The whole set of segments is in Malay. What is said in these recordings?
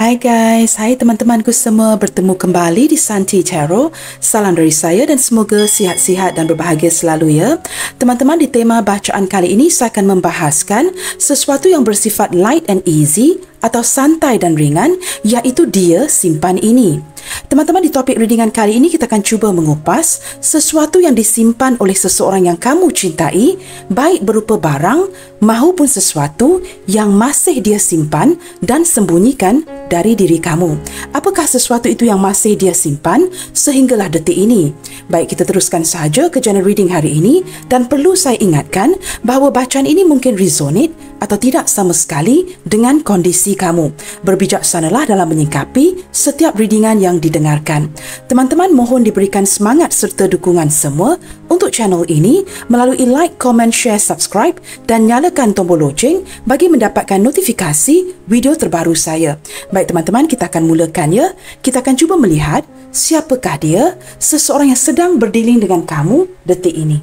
Hai guys, hai teman-temanku semua, bertemu kembali di Santi Tarot. Salam dari saya dan semoga sihat-sihat dan berbahagia selalu ya. Teman-teman, di tema bacaan kali ini saya akan membahaskan sesuatu yang bersifat light and easy atau santai dan ringan, iaitu dia simpan ini. Teman-teman, di topik readingan kali ini kita akan cuba mengupas sesuatu yang disimpan oleh seseorang yang kamu cintai, baik berupa barang maupun sesuatu yang masih dia simpan dan sembunyikan dari diri kamu. Apakah sesuatu itu yang masih dia simpan sehinggalah detik ini? Baik, kita teruskan sahaja ke general reading hari ini, dan perlu saya ingatkan bahawa bacaan ini mungkin resonate atau tidak sama sekali dengan kondisi kamu. Berbijaksanalah dalam menyikapi setiap readingan yang didengarkan. Teman-teman, mohon diberikan semangat serta dukungan semua untuk channel ini melalui like, comment, share, subscribe dan nyalakan tombol loceng bagi mendapatkan notifikasi video terbaru saya. Baik teman-teman, kita akan mulakan ya. Kita akan cuba melihat siapakah dia, seseorang yang sedang berdealing dengan kamu detik ini.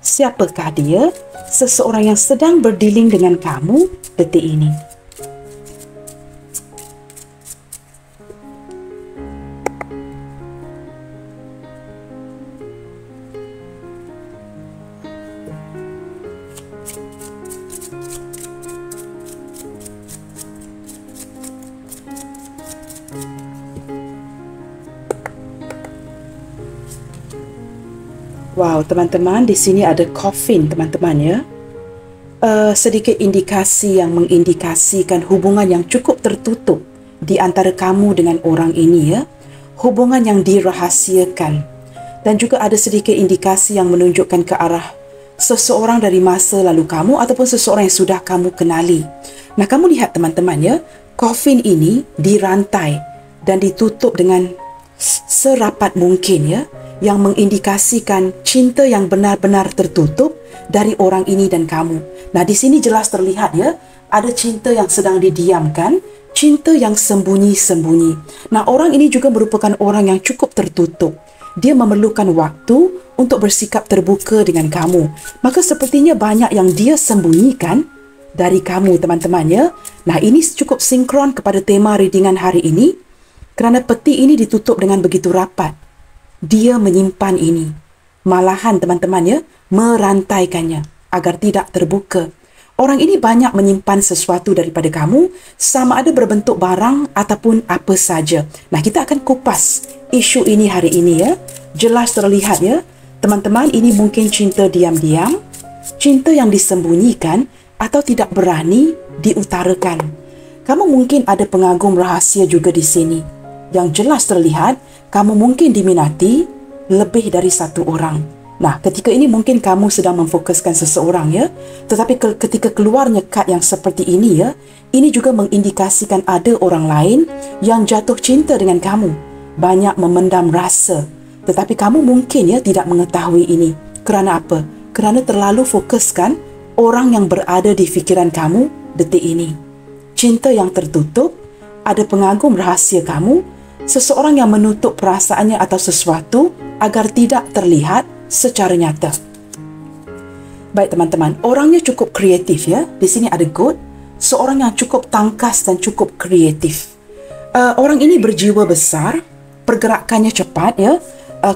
Siapakah dia, seseorang yang sedang berdealing dengan kamu detik ini? Wow, teman-teman, di sini ada coffin, teman-teman ya. Sedikit indikasi yang mengindikasikan hubungan yang cukup tertutup di antara kamu dengan orang ini ya. Hubungan yang dirahasiakan. Dan juga ada sedikit indikasi yang menunjukkan ke arah seseorang dari masa lalu kamu ataupun seseorang yang sudah kamu kenali. Nah, kamu lihat teman-teman ya, coffin ini dirantai dan ditutup dengan serapat mungkin ya, yang mengindikasikan cinta yang benar-benar tertutup dari orang ini dan kamu. Nah, di sini jelas terlihat ya, ada cinta yang sedang didiamkan, cinta yang sembunyi-sembunyi. Nah, orang ini juga merupakan orang yang cukup tertutup. Dia memerlukan waktu untuk bersikap terbuka dengan kamu. Maka sepertinya banyak yang dia sembunyikan dari kamu, teman-teman ya. Nah, ini cukup sinkron kepada tema readingan hari ini, kerana peti ini ditutup dengan begitu rapat. Dia menyimpan ini. Malahan teman-teman ya, merantaikannya agar tidak terbuka. Orang ini banyak menyimpan sesuatu daripada kamu, sama ada berbentuk barang ataupun apa saja. Nah, kita akan kupas isu ini hari ini ya. Jelas terlihat ya, teman-teman, ini mungkin cinta diam-diam, cinta yang disembunyikan atau tidak berani diutarakan. Kamu mungkin ada pengagum rahasia juga di sini. Yang jelas terlihat, kamu mungkin diminati lebih dari satu orang. Nah, ketika ini mungkin kamu sedang memfokuskan seseorang ya. Tetapi ketika keluarnya kad yang seperti ini ya, ini juga mengindikasikan ada orang lain yang jatuh cinta dengan kamu. Banyak memendam rasa. Tetapi kamu mungkin ya tidak mengetahui ini. Kerana apa? Kerana terlalu fokuskan orang yang berada di fikiran kamu detik ini. Cinta yang tertutup, ada pengagum rahasia kamu, seseorang yang menutup perasaannya atau sesuatu agar tidak terlihat secara nyata. Baik teman-teman, orangnya cukup kreatif ya. Di sini ada God, seorang yang cukup tangkas dan cukup kreatif. Orang ini berjiwa besar, pergerakannya cepat ya.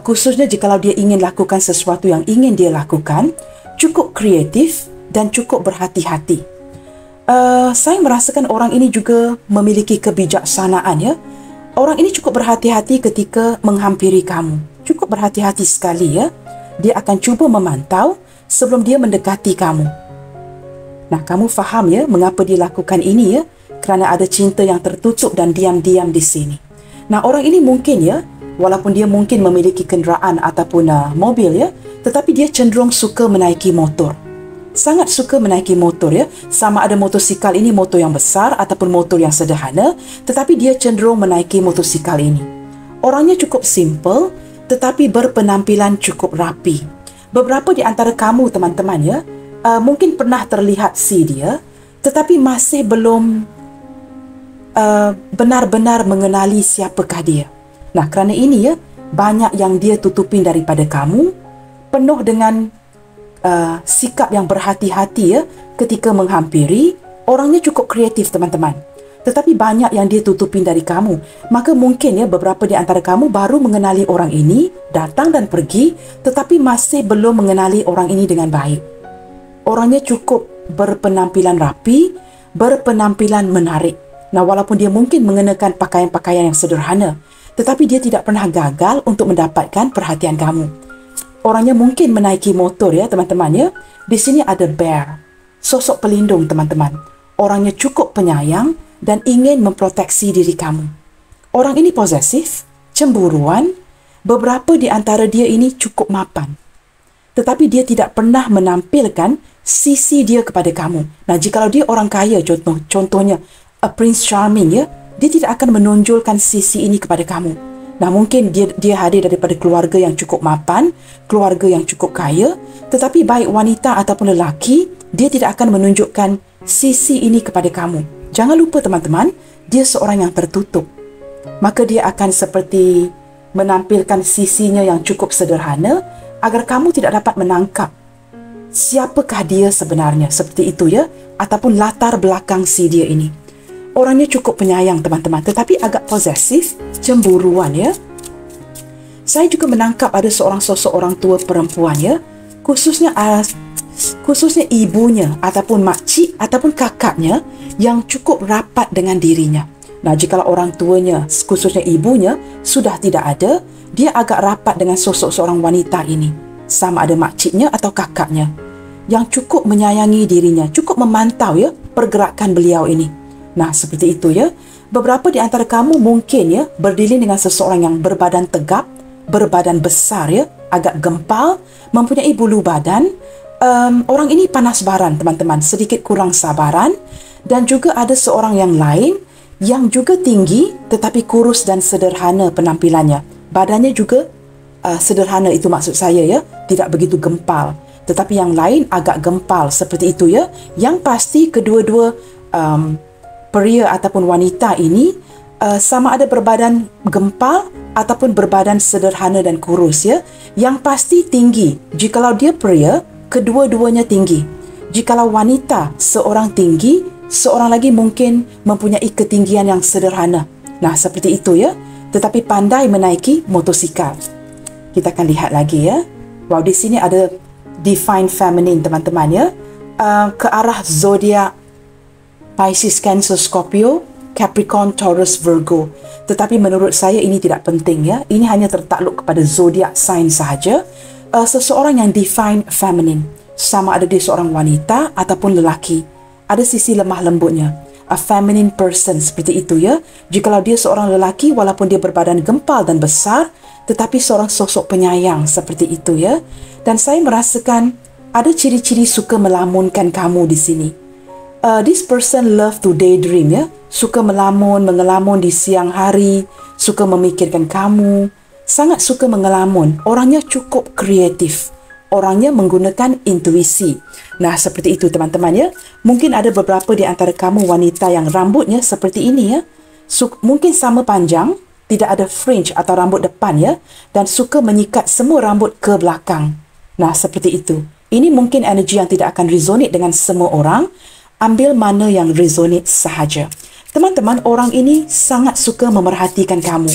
Khususnya jikalau dia ingin lakukan sesuatu yang ingin dia lakukan, cukup kreatif dan cukup berhati-hati. Saya merasakan orang ini juga memiliki kebijaksanaan ya. Orang ini cukup berhati-hati ketika menghampiri kamu. Cukup berhati-hati sekali ya. Dia akan cuba memantau sebelum dia mendekati kamu. Nah, kamu faham ya mengapa dia lakukan ini ya? Kerana ada cinta yang tertutup dan diam-diam di sini. Nah, orang ini mungkin ya, walaupun dia mungkin memiliki kenderaan ataupun mobil ya, tetapi dia cenderung suka menaiki motor. Sangat suka menaiki motor ya. Sama ada motosikal ini motor yang besar ataupun motor yang sederhana, tetapi dia cenderung menaiki motosikal ini. Orangnya cukup simple tetapi berpenampilan cukup rapi. Beberapa di antara kamu teman-teman ya, mungkin pernah terlihat si dia, tetapi masih belum benar-benar mengenali siapakah dia. Nah, kerana ini ya, banyak yang dia tutupin daripada kamu, penuh dengan sikap yang berhati-hati ya ketika menghampiri. Orangnya cukup kreatif teman-teman, tetapi banyak yang dia tutupin dari kamu. Maka mungkin ya beberapa di antara kamu baru mengenali orang ini, datang dan pergi, tetapi masih belum mengenali orang ini dengan baik. Orangnya cukup berpenampilan rapi, berpenampilan menarik. Nah, walaupun dia mungkin mengenakan pakaian-pakaian yang sederhana, tetapi dia tidak pernah gagal untuk mendapatkan perhatian kamu. Orangnya mungkin menaiki motor ya teman-teman ya. Di sini ada bear, sosok pelindung teman-teman. Orangnya cukup penyayang dan ingin memproteksi diri kamu. Orang ini posesif, cemburuan. Beberapa di antara dia ini cukup mapan, tetapi dia tidak pernah menampilkan sisi dia kepada kamu. Nah, jikalau dia orang kaya, contohnya a Prince Charming ya, dia tidak akan menonjolkan sisi ini kepada kamu. Nah, mungkin dia hadir daripada keluarga yang cukup mapan, keluarga yang cukup kaya, tetapi baik wanita ataupun lelaki, dia tidak akan menunjukkan sisi ini kepada kamu. Jangan lupa teman-teman, dia seorang yang tertutup. Maka dia akan seperti menampilkan sisinya yang cukup sederhana agar kamu tidak dapat menangkap siapakah dia sebenarnya, seperti itu ya, ataupun latar belakang si dia ini. Orangnya cukup penyayang teman-teman, tetapi agak posesif, cemburuan ya. Saya juga menangkap ada seorang sosok orang tua perempuan ya, khususnya ibunya ataupun makcik ataupun kakaknya yang cukup rapat dengan dirinya. Nah, jikalau orang tuanya, khususnya ibunya, sudah tidak ada, dia agak rapat dengan sosok seorang wanita ini, sama ada makciknya atau kakaknya, yang cukup menyayangi dirinya, cukup memantau ya pergerakan beliau ini. Nah, seperti itu ya. Beberapa di antara kamu mungkin ya berdiri dengan seseorang yang berbadan tegap, berbadan besar ya, agak gempal, mempunyai bulu badan. Orang ini panas baran teman-teman, sedikit kurang sabaran. Dan juga ada seorang yang lain yang juga tinggi tetapi kurus dan sederhana penampilannya. Badannya juga sederhana, itu maksud saya ya, tidak begitu gempal. Tetapi yang lain agak gempal seperti itu ya. Yang pasti kedua-dua pria ataupun wanita ini sama ada berbadan gempal ataupun berbadan sederhana dan kurus ya. Yang pasti tinggi. Jikalau dia pria, kedua-duanya tinggi. Jikalau wanita, seorang tinggi, seorang lagi mungkin mempunyai ketinggian yang sederhana. Nah, seperti itu ya. Tetapi pandai menaiki motosikal. Kita akan lihat lagi ya. Wow, di sini ada Divine Feminine teman-teman ya. Ke arah zodiak Pisces, Cancer, Scorpio, Capricorn, Taurus, Virgo. Tetapi menurut saya ini tidak penting ya. Ini hanya tertakluk kepada zodiak sign sahaja. Seseorang yang Divine Feminine, sama ada dia seorang wanita ataupun lelaki, ada sisi lemah lembutnya. A feminine person seperti itu ya. Jikalau dia seorang lelaki, walaupun dia berbadan gempal dan besar, tetapi seorang sosok penyayang seperti itu ya. Dan saya merasakan ada ciri-ciri suka melamunkan kamu di sini. This person love to daydream ya. Suka mengelamun di siang hari, suka memikirkan kamu, sangat suka mengelamun. Orangnya cukup kreatif. Orangnya menggunakan intuisi. Nah, seperti itu teman-teman ya. Mungkin ada beberapa di antara kamu wanita yang rambutnya seperti ini ya. Mungkin sama panjang, tidak ada fringe atau rambut depan ya. Dan suka menyikat semua rambut ke belakang. Nah, seperti itu. Ini mungkin energi yang tidak akan resonate dengan semua orang. Ambil mana yang resonate sahaja. Teman-teman, orang ini sangat suka memerhatikan kamu.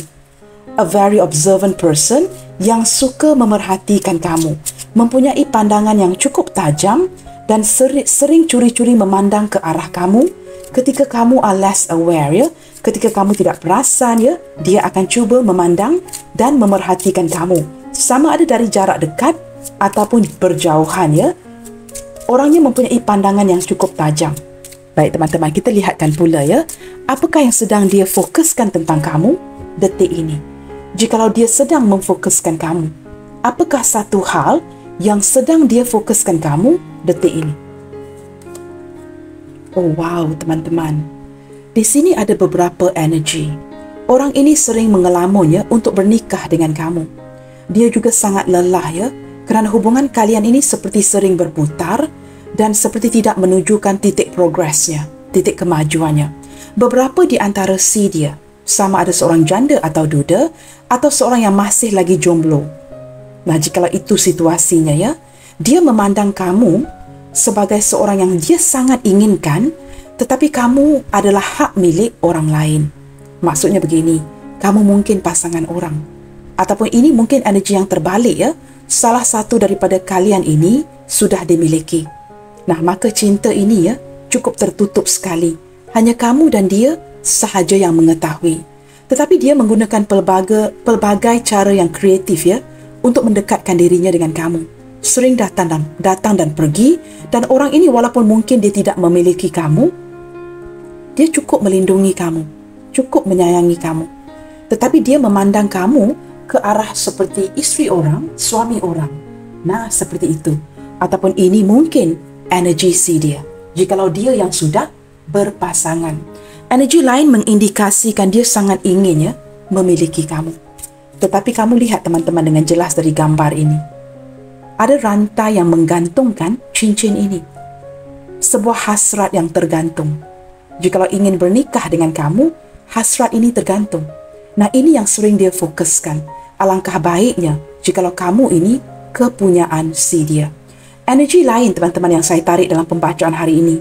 A very observant person yang suka memerhatikan kamu. Mempunyai pandangan yang cukup tajam dan sering curi-curi memandang ke arah kamu ketika kamu are less aware ya. Ketika kamu tidak perasan ya, dia akan cuba memandang dan memerhatikan kamu. Sama ada dari jarak dekat ataupun berjauhan ya. Orangnya mempunyai pandangan yang cukup tajam. Baik teman-teman, kita lihatkan pula ya, apakah yang sedang dia fokuskan tentang kamu detik ini. Jikalau dia sedang memfokuskan kamu, apakah satu hal yang sedang dia fokuskan kamu detik ini? Oh wow teman-teman, di sini ada beberapa energi. Orang ini sering mengelamun ya untuk bernikah dengan kamu. Dia juga sangat lelah ya, kerana hubungan kalian ini seperti sering berputar dan seperti tidak menunjukkan titik progresnya, titik kemajuannya. Beberapa di antara si dia, sama ada seorang janda atau duda, atau seorang yang masih lagi jomblo. Nah, jikalau itu situasinya ya, dia memandang kamu sebagai seorang yang dia sangat inginkan, tetapi kamu adalah hak milik orang lain. Maksudnya begini, kamu mungkin pasangan orang. Ataupun ini mungkin energi yang terbalik ya, salah satu daripada kalian ini sudah dimiliki. Nah, maka cinta ini ya, cukup tertutup sekali. Hanya kamu dan dia sahaja yang mengetahui. Tetapi dia menggunakan pelbagai cara yang kreatif ya, untuk mendekatkan dirinya dengan kamu. Sering datang dan pergi, dan orang ini walaupun mungkin dia tidak memiliki kamu, dia cukup melindungi kamu, cukup menyayangi kamu. Tetapi dia memandang kamu ke arah seperti isteri orang, suami orang. Nah, seperti itu. Ataupun ini mungkin energi si dia, jikalau dia yang sudah berpasangan. Energi lain mengindikasikan dia sangat ingin ya, memiliki kamu. Tetapi kamu lihat teman-teman dengan jelas dari gambar ini. Ada rantai yang menggantungkan cincin ini. Sebuah hasrat yang tergantung. Jikalau ingin bernikah dengan kamu, hasrat ini tergantung. Nah, ini yang sering dia fokuskan. Alangkah baiknya jikalau kamu ini kepunyaan si dia. Energi lain teman-teman yang saya tarik dalam pembacaan hari ini.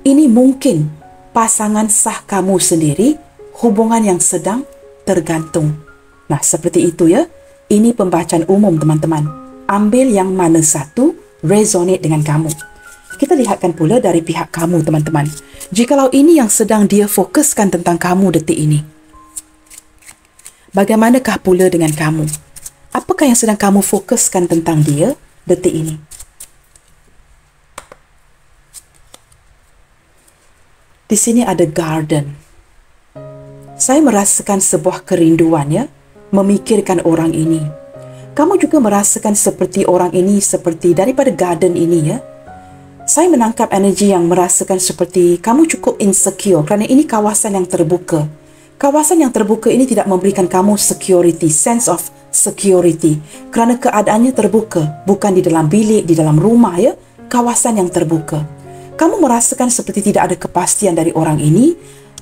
Ini mungkin pasangan sah kamu sendiri, hubungan yang sedang tergantung. Nah, seperti itu ya. Ini pembacaan umum teman-teman. Ambil yang mana satu resonate dengan kamu. Kita lihatkan pula dari pihak kamu teman-teman. Jikalau ini yang sedang dia fokuskan tentang kamu detik ini, bagaimanakah pula dengan kamu? Apakah yang sedang kamu fokuskan tentang dia detik ini? Di sini ada garden. Saya merasakan sebuah kerinduan ya, memikirkan orang ini. Kamu juga merasakan seperti orang ini, seperti daripada garden ini ya. Saya menangkap energi yang merasakan seperti kamu cukup insecure kerana ini kawasan yang terbuka. Kawasan yang terbuka ini tidak memberikan kamu security, sense of security. Kerana keadaannya terbuka, bukan di dalam bilik, di dalam rumah ya. Kawasan yang terbuka. Kamu merasakan seperti tidak ada kepastian dari orang ini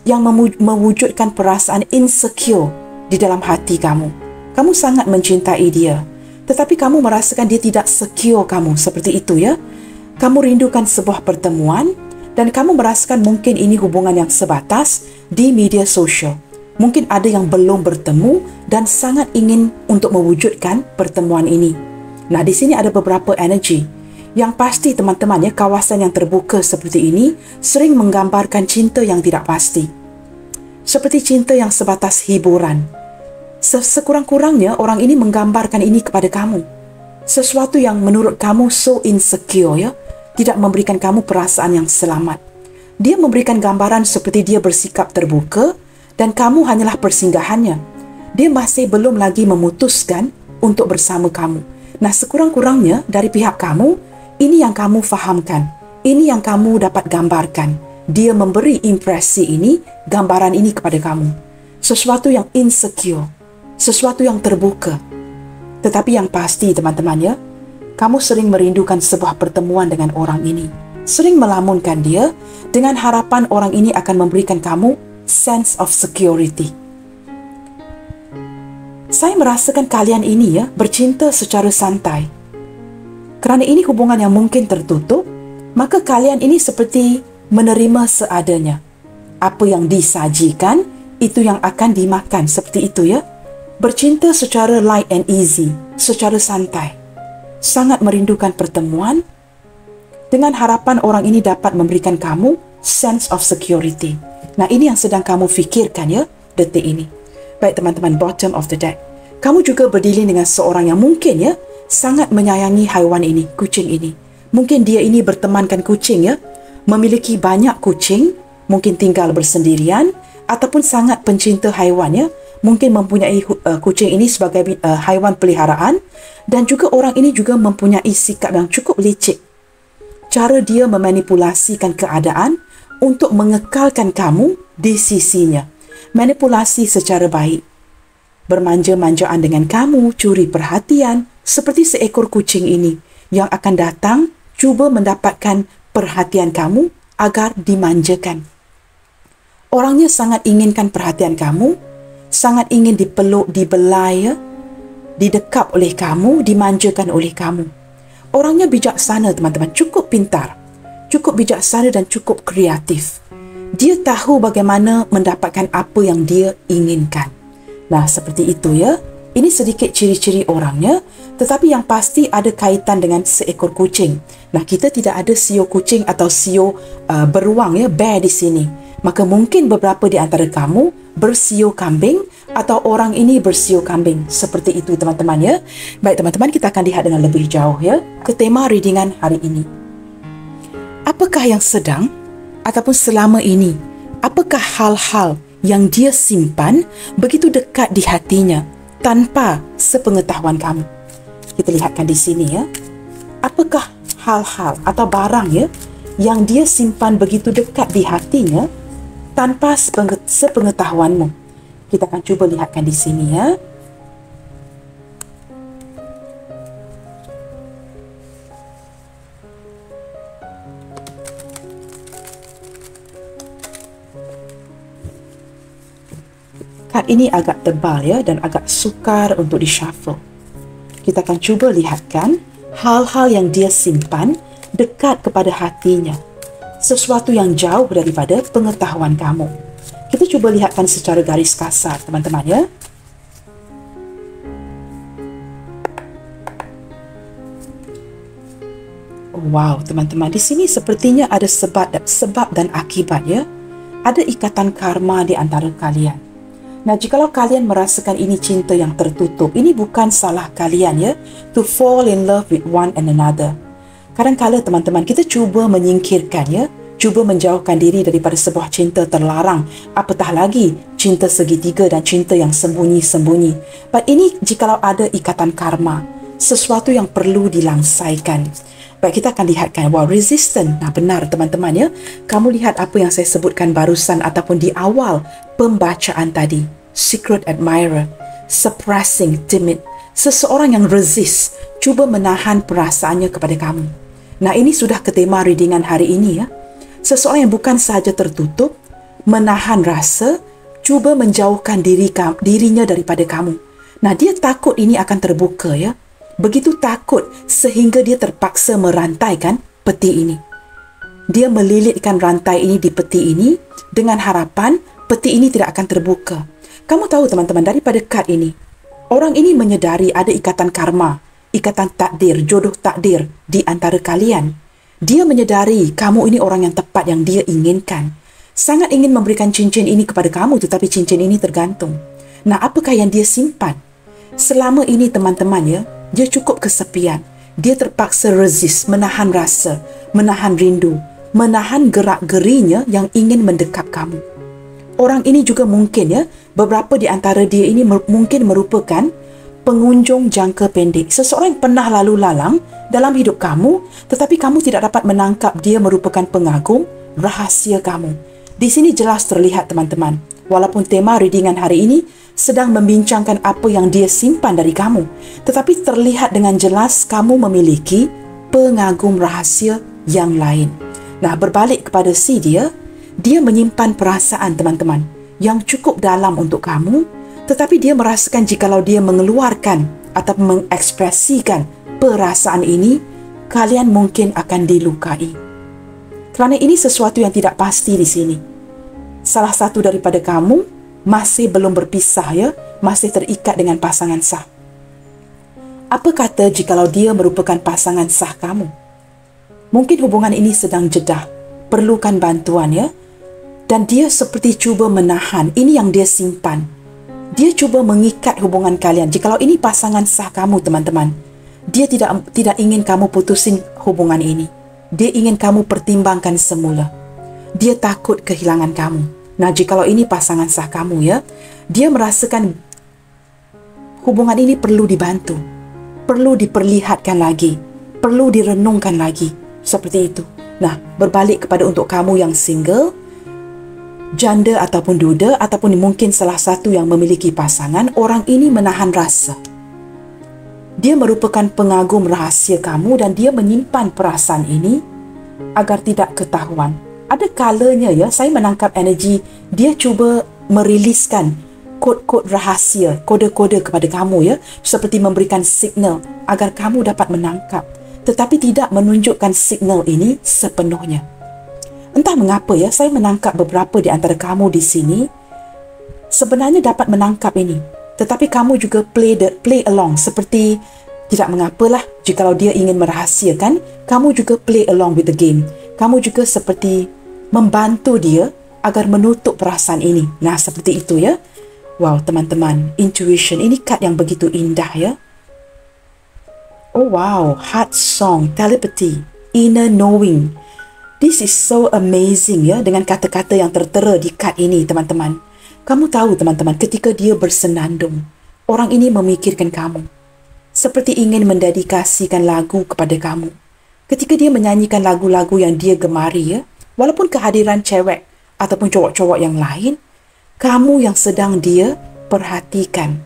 yang mewujudkan perasaan insecure di dalam hati kamu. Kamu sangat mencintai dia, tetapi kamu merasakan dia tidak secure kamu, seperti itu ya. Kamu rindukan sebuah pertemuan dan kamu merasakan mungkin ini hubungan yang sebatas di media sosial. Mungkin ada yang belum bertemu dan sangat ingin untuk mewujudkan pertemuan ini. Nah, di sini ada beberapa energi. Yang pasti teman-teman ya, kawasan yang terbuka seperti ini sering menggambarkan cinta yang tidak pasti. Seperti cinta yang sebatas hiburan. Sekurang-kurangnya orang ini menggambarkan ini kepada kamu. Sesuatu yang menurut kamu so insecure ya, tidak memberikan kamu perasaan yang selamat. Dia memberikan gambaran seperti dia bersikap terbuka dan kamu hanyalah persinggahannya. Dia masih belum lagi memutuskan untuk bersama kamu. Nah, sekurang-kurangnya dari pihak kamu, ini yang kamu fahamkan. Ini yang kamu dapat gambarkan. Dia memberi impresi ini, gambaran ini kepada kamu. Sesuatu yang insecure. Sesuatu yang terbuka. Tetapi yang pasti teman-teman ya, kamu sering merindukan sebuah pertemuan dengan orang ini. Sering melamunkan dia dengan harapan orang ini akan memberikan kamu sense of security. Saya merasakan kalian ini ya, bercinta secara santai. Kerana ini hubungan yang mungkin tertutup, maka kalian ini seperti menerima seadanya. Apa yang disajikan, itu yang akan dimakan, seperti itu ya. Bercinta secara light and easy, secara santai. Sangat merindukan pertemuan dengan harapan orang ini dapat memberikan kamu sense of security. Nah, ini yang sedang kamu fikirkan ya, detik ini. Baik teman-teman, bottom of the deck. Kamu juga berdilin dengan seorang yang mungkin ya, sangat menyayangi haiwan ini, kucing ini. Mungkin dia ini bertemankan kucing ya, memiliki banyak kucing, mungkin tinggal bersendirian, ataupun sangat pencinta haiwan ya. Mungkin mempunyai kucing ini sebagai haiwan peliharaan, dan juga orang ini juga mempunyai sikap yang cukup licik. Cara dia memanipulasikan keadaan untuk mengekalkan kamu di sisinya. Manipulasi secara baik. Bermanja-manjaan dengan kamu, curi perhatian, seperti seekor kucing ini yang akan datang cuba mendapatkan perhatian kamu agar dimanjakan. Orangnya sangat inginkan perhatian kamu, sangat ingin dipeluk, dibelai, didekap oleh kamu, dimanjakan oleh kamu. Orangnya bijaksana teman-teman, cukup pintar, cukup bijaksana dan cukup kreatif. Dia tahu bagaimana mendapatkan apa yang dia inginkan. Nah, seperti itu ya. Ini sedikit ciri-ciri orangnya, tetapi yang pasti ada kaitan dengan seekor kucing. Nah, kita tidak ada sio kucing atau sio beruang ya, bear di sini. Maka mungkin beberapa di antara kamu bersio kambing atau orang ini bersio kambing. Seperti itu teman-teman ya. Baik teman-teman, kita akan lihat dengan lebih jauh ya ke tema readingan hari ini. Apakah yang sedang ataupun selama ini, apakah hal-hal yang dia simpan begitu dekat di hatinya tanpa sepengetahuan kamu? Kita lihatkan di sini ya. Apakah hal-hal atau barang ya yang dia simpan begitu dekat di hatinya tanpa sepengetahuanmu? Kita akan cuba lihatkan di sini ya. Kad ini agak tebal ya dan agak sukar untuk di-shuffle. Kita akan cuba lihatkan hal-hal yang dia simpan dekat kepada hatinya. Sesuatu yang jauh daripada pengetahuan kamu. Kita cuba lihatkan secara garis kasar teman-teman ya. Wow teman-teman, di sini sepertinya ada sebab dan akibat ya. Ada ikatan karma di antara kalian. Nah, jikalau kalian merasakan ini cinta yang tertutup, ini bukan salah kalian ya, to fall in love with one and another. Kadang-kadang teman-teman, kita cuba menyingkirkan ya, cuba menjauhkan diri daripada sebuah cinta terlarang, apatah lagi cinta segitiga dan cinta yang sembunyi-sembunyi. But ini jikalau ada ikatan karma, sesuatu yang perlu dilangsaikan. Baik, kita akan lihatkan, wow, resistant. Nah, benar teman-teman ya. Kamu lihat apa yang saya sebutkan barusan ataupun di awal pembacaan tadi. Secret admirer, suppressing, timid. Seseorang yang resist, cuba menahan perasaannya kepada kamu. Nah, ini sudah ke tema readingan hari ini ya. Seseorang yang bukan sahaja tertutup, menahan rasa, cuba menjauhkan dirinya daripada kamu. Nah, dia takut ini akan terbuka ya. Begitu takut sehingga dia terpaksa merantaikan peti ini. Dia melilitkan rantai ini di peti ini dengan harapan peti ini tidak akan terbuka. Kamu tahu teman-teman, daripada kad ini, orang ini menyedari ada ikatan karma, ikatan takdir, jodoh takdir di antara kalian. Dia menyedari kamu ini orang yang tepat yang dia inginkan. Sangat ingin memberikan cincin ini kepada kamu, tetapi cincin ini tergantung. Nah, apakah yang dia simpan? Selama ini teman-teman ya, dia cukup kesepian. Dia terpaksa resist, menahan rasa, menahan rindu, menahan gerak-gerinya yang ingin mendekap kamu. Orang ini juga mungkin ya, beberapa di antara dia ini mungkin merupakan pengunjung jangka pendek. Seseorang yang pernah lalu lalang dalam hidup kamu, tetapi kamu tidak dapat menangkap dia merupakan pengagum rahasia kamu. Di sini jelas terlihat teman-teman, walaupun tema readingan hari ini sedang membincangkan apa yang dia simpan dari kamu, tetapi terlihat dengan jelas kamu memiliki pengagum rahasia yang lain. Nah, berbalik kepada si dia menyimpan perasaan teman-teman yang cukup dalam untuk kamu, tetapi dia merasakan jikalau dia mengeluarkan atau mengekspresikan perasaan ini, kalian mungkin akan dilukai. Kerana ini sesuatu yang tidak pasti di sini. Salah satu daripada kamu masih belum berpisah ya, masih terikat dengan pasangan sah. Apa kata jikalau dia merupakan pasangan sah kamu? Mungkin hubungan ini sedang jedah, perlukan bantuan ya. Dan dia seperti cuba menahan, ini yang dia simpan. Dia cuba mengikat hubungan kalian. Jikalau ini pasangan sah kamu teman-teman, dia tidak ingin kamu putusin hubungan ini. Dia ingin kamu pertimbangkan semula. Dia takut kehilangan kamu. Nah, jikalau ini pasangan sah kamu ya, dia merasakan hubungan ini perlu dibantu, perlu diperlihatkan lagi, perlu direnungkan lagi, seperti itu. Nah, berbalik kepada untuk kamu yang single, janda ataupun duda, ataupun mungkin salah satu yang memiliki pasangan, orang ini menahan rasa. Dia merupakan pengagum rahasia kamu dan dia menyimpan perasaan ini agar tidak ketahuan. ada kalanya ya, saya menangkap energi dia cuba meriliskan kod-kod rahasia, kode-kode kepada kamu ya, seperti memberikan signal agar kamu dapat menangkap, tetapi tidak menunjukkan signal ini sepenuhnya. Entah mengapa ya, saya menangkap beberapa di antara kamu di sini sebenarnya dapat menangkap ini, tetapi kamu juga play along, seperti tidak mengapalah jikalau dia ingin merahasiakan, kamu juga play along with the game. Kamu juga seperti membantu dia agar menutup perasaan ini. Nah, seperti itu ya. Wow, teman-teman, intuition, ini kad yang begitu indah ya. Oh wow, heart song, telepathy, inner knowing. This is so amazing ya, dengan kata-kata yang tertera di kad ini, teman-teman. Kamu tahu, teman-teman, ketika dia bersenandung, orang ini memikirkan kamu, seperti ingin mendedikasikan lagu kepada kamu. Ketika dia menyanyikan lagu-lagu yang dia gemari ya, walaupun kehadiran cewek ataupun cowok-cowok yang lain, kamu yang sedang dia perhatikan.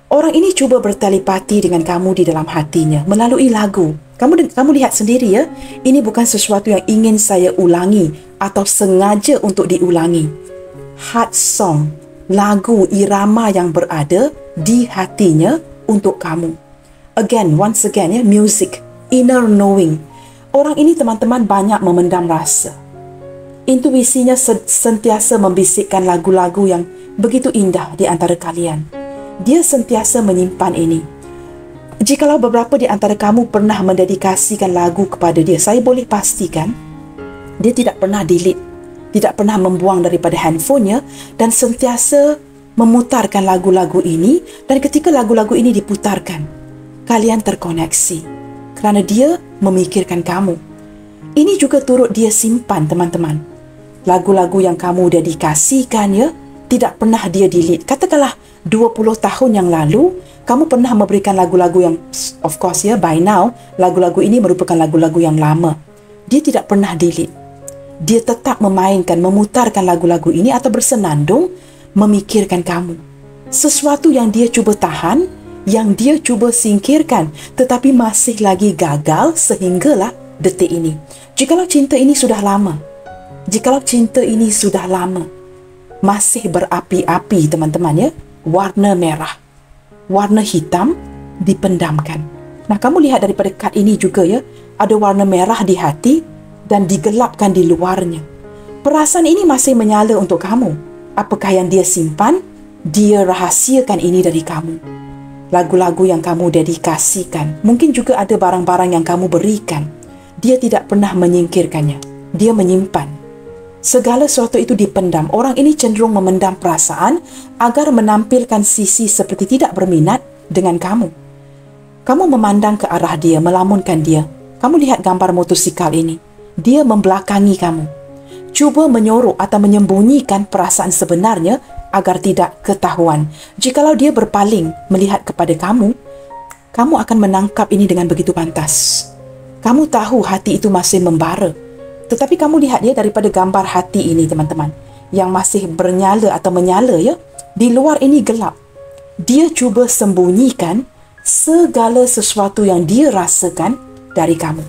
Orang ini cuba bertelepati dengan kamu di dalam hatinya melalui lagu. Kamu lihat sendiri ya, ini bukan sesuatu yang ingin saya ulangi atau sengaja untuk diulangi. Heart song, lagu irama yang berada di hatinya untuk kamu. Again, once again ya, music, inner knowing. Orang ini, teman-teman, banyak memendam rasa. Intuisinya sentiasa membisikkan lagu-lagu yang begitu indah di antara kalian. Dia sentiasa menyimpan ini. Jikalau beberapa di antara kamu pernah mendedikasikan lagu kepada dia, saya boleh pastikan dia tidak pernah delete, tidak pernah membuang daripada handphonenya dan sentiasa memutarkan lagu-lagu ini. Dan ketika lagu-lagu ini diputarkan, kalian terkoneksi kerana dia memikirkan kamu. Ini juga turut dia simpan, teman-teman. Lagu-lagu yang kamu dedikasikan ya, tidak pernah dia delete. Katakanlah 20 tahun yang lalu, kamu pernah memberikan lagu-lagu yang, of course ya, by now, lagu-lagu ini merupakan lagu-lagu yang lama. Dia tidak pernah delete. Dia tetap memainkan, memutarkan lagu-lagu ini atau bersenandung memikirkan kamu. Sesuatu yang dia cuba tahan, yang dia cuba singkirkan, tetapi masih lagi gagal sehinggalah detik ini. Jikalau cinta ini sudah lama, masih berapi-api, teman-teman ya, warna merah, warna hitam dipendamkan. Nah, kamu lihat daripada kad ini juga ya, ada warna merah di hati dan digelapkan di luarnya. Perasaan ini masih menyala untuk kamu. Apakah yang dia simpan? Dia rahasiakan ini dari kamu. Lagu-lagu yang kamu dedikasikan, mungkin juga ada barang-barang yang kamu berikan. Dia tidak pernah menyingkirkannya. Dia menyimpan. Segala sesuatu itu dipendam. Orang ini cenderung memendam perasaan agar menampilkan sisi seperti tidak berminat dengan kamu. Kamu memandang ke arah dia, melamunkan dia. Kamu lihat gambar motosikal ini. Dia membelakangi kamu. Cuba menyorok atau menyembunyikan perasaan sebenarnya agar tidak ketahuan. Jikalau dia berpaling melihat kepada kamu, kamu akan menangkap ini dengan begitu pantas. Kamu tahu hati itu masih membara. Tetapi kamu lihat ya, daripada gambar hati ini, teman-teman, yang masih bernyala atau menyala ya, di luar ini gelap. Dia cuba sembunyikan segala sesuatu yang dia rasakan dari kamu.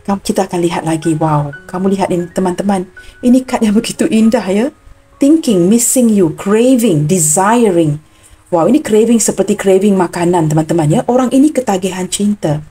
Kita akan lihat lagi. Wow, kamu lihat ini, teman-teman. Ini kad yang begitu indah ya. Thinking, missing you, craving, desiring. Wow, ini craving seperti craving makanan, teman-teman ya. Orang ini ketagihan cinta.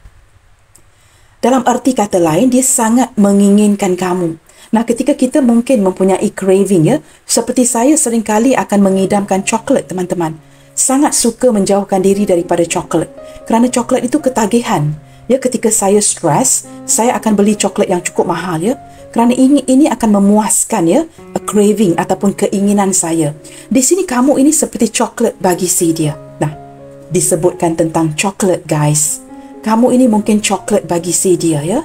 Dalam arti kata lain, dia sangat menginginkan kamu. Nah, ketika kita mungkin mempunyai craving ya, seperti saya seringkali akan mengidamkan coklat, teman-teman. Sangat suka menjauhkan diri daripada coklat. Kerana coklat itu ketagihan. Ya, ketika saya stres, saya akan beli coklat yang cukup mahal ya. Kerana ini akan memuaskan ya, a craving ataupun keinginan saya. Di sini kamu ini seperti coklat bagi si dia. Nah, disebutkan tentang coklat, guys. Kamu ini mungkin coklat bagi si dia ya.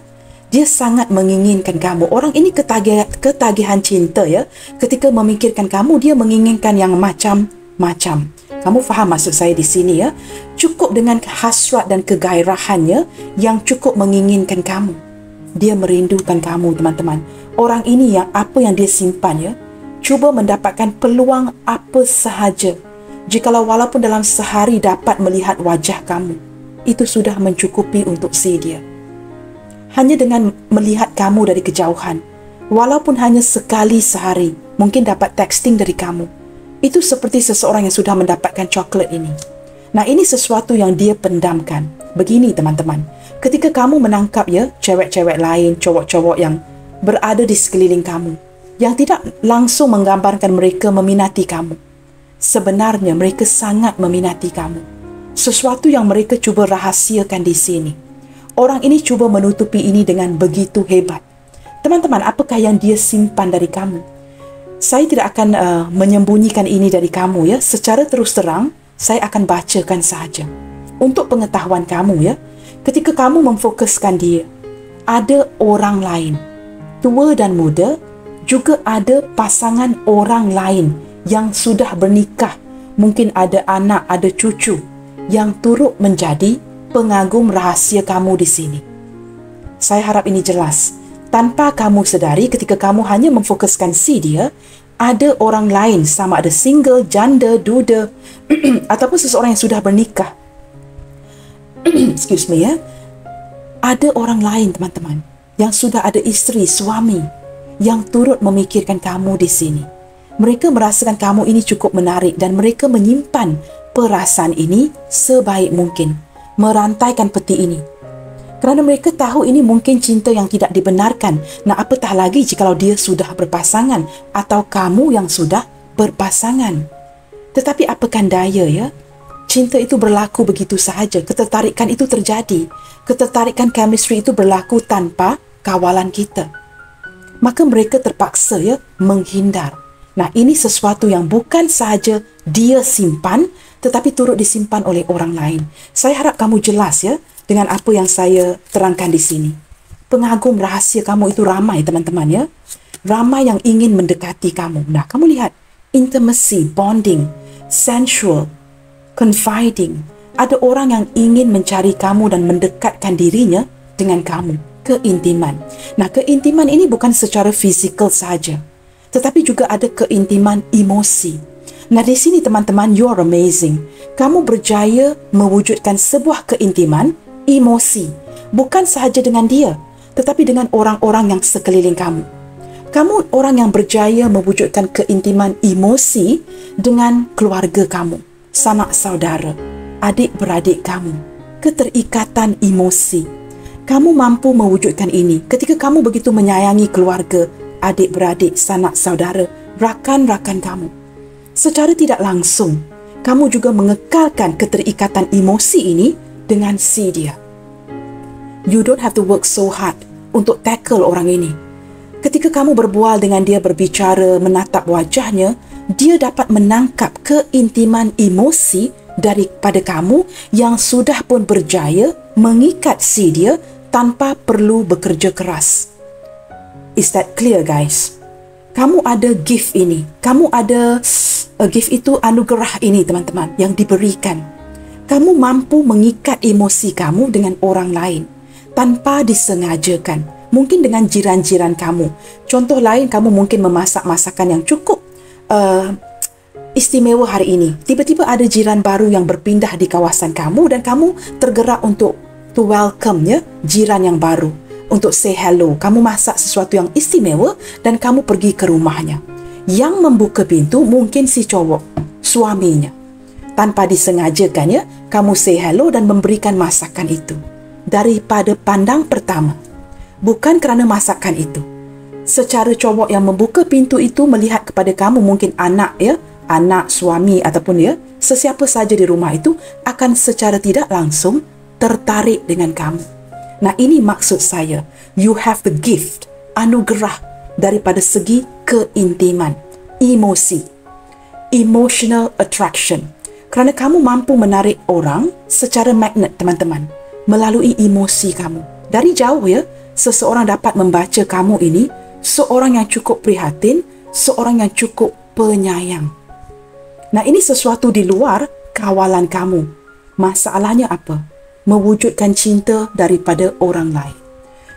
Dia sangat menginginkan kamu. Orang ini ketagihan cinta ya. Ketika memikirkan kamu, dia menginginkan yang macam-macam. Kamu faham maksud saya di sini ya? Cukup dengan hasrat dan kegairahannya yang cukup menginginkan kamu. Dia merindukan kamu, teman-teman. Orang ini yang apa yang dia simpan ya, cuba mendapatkan peluang apa sahaja. Jikalau walaupun dalam sehari dapat melihat wajah kamu, itu sudah mencukupi untuk si dia. Hanya dengan melihat kamu dari kejauhan, Walaupun hanya sekali sehari, mungkin dapat texting dari kamu. Itu seperti seseorang yang sudah mendapatkan coklat ini. Nah, ini sesuatu yang dia pendamkan. Begini teman-teman, ketika kamu menangkap cewek-cewek lain, cowok-cowok yang berada di sekeliling kamu, yang tidak langsung menggambarkan mereka meminati kamu. Sebenarnya mereka sangat meminati kamu. Sesuatu yang mereka cuba rahasiakan di sini. Orang ini cuba menutupi ini dengan begitu hebat. Teman-teman, apakah yang dia simpan dari kamu? Saya tidak akan menyembunyikan ini dari kamu ya. Secara terus terang, saya akan bacakan sahaja. Untuk pengetahuan kamu ketika kamu memfokuskan dia, ada orang lain, tua dan muda, juga ada pasangan orang lain yang sudah bernikah, mungkin ada anak, ada cucu, yang turut menjadi pengagum rahasia kamu di sini. Saya harap ini jelas. Tanpa kamu sedari, ketika kamu hanya memfokuskan si dia, ada orang lain, sama ada single, janda, duda, ataupun seseorang yang sudah bernikah. Excuse me Ada orang lain, teman-teman, yang sudah ada isteri, suami, yang turut memikirkan kamu di sini. Mereka merasakan kamu ini cukup menarik dan mereka menyimpan perasaan ini sebaik mungkin, merantaikan peti ini. Kerana mereka tahu ini mungkin cinta yang tidak dibenarkan. Nah, apatah lagi jikalau dia sudah berpasangan atau kamu yang sudah berpasangan. Tetapi apakan daya cinta itu berlaku begitu sahaja. Ketertarikan itu terjadi. Ketertarikan chemistry itu berlaku tanpa kawalan kita. Maka mereka terpaksa menghindar. Nah, ini sesuatu yang bukan sahaja dia simpan, tetapi turut disimpan oleh orang lain. Saya harap kamu jelas dengan apa yang saya terangkan di sini. Pengagum rahasia kamu itu ramai, teman-teman Ramai yang ingin mendekati kamu. Nah, kamu lihat, intimacy, bonding, sensual, confiding. Ada orang yang ingin mencari kamu dan mendekatkan dirinya dengan kamu. Keintiman. Nah, keintiman ini bukan secara fizikal sahaja, tetapi juga ada keintiman emosi. Nah, di sini teman-teman, you are amazing. Kamu berjaya mewujudkan sebuah keintiman emosi. Bukan sahaja dengan dia, tetapi dengan orang-orang yang sekeliling kamu. Kamu orang yang berjaya mewujudkan keintiman emosi dengan keluarga kamu, sanak saudara, adik-beradik kamu, keterikatan emosi. Kamu mampu mewujudkan ini ketika kamu begitu menyayangi keluarga, adik-beradik, sanak saudara, rakan-rakan kamu. Secara tidak langsung, kamu juga mengekalkan keterikatan emosi ini dengan si dia. You don't have to work so hard untuk tackle orang ini. Ketika kamu berbual dengan dia, berbicara, menatap wajahnya, dia dapat menangkap keintiman emosi daripada kamu yang sudah pun berjaya mengikat si dia tanpa perlu bekerja keras. Is that clear, guys? Kamu ada gift ini. Kamu ada gift itu, anugerah ini, teman-teman, yang diberikan. Kamu mampu mengikat emosi kamu dengan orang lain tanpa disengajakan. Mungkin dengan jiran-jiran kamu. Contoh lain, kamu mungkin memasak masakan yang cukup istimewa hari ini. Tiba-tiba ada jiran baru yang berpindah di kawasan kamu dan kamu tergerak untuk to welcome jiran yang baru. Untuk say hello. Kamu masak sesuatu yang istimewa dan kamu pergi ke rumahnya. Yang membuka pintu mungkin si cowok, suaminya. Tanpa disengajakan kamu say hello dan memberikan masakan itu. Daripada pandang pertama. Bukan kerana masakan itu. Secara cowok yang membuka pintu itu melihat kepada kamu, mungkin anak anak, suami ataupun sesiapa saja di rumah itu akan secara tidak langsung tertarik dengan kamu. Nah, ini maksud saya. You have the gift, anugerah daripada segi keintiman, emosi, emotional attraction. Kerana kamu mampu menarik orang secara magnet, teman-teman, melalui emosi kamu. Dari jauh seseorang dapat membaca kamu ini seorang yang cukup prihatin, seorang yang cukup penyayang. Nah, ini sesuatu di luar kawalan kamu. Masalahnya apa? Mewujudkan cinta daripada orang lain.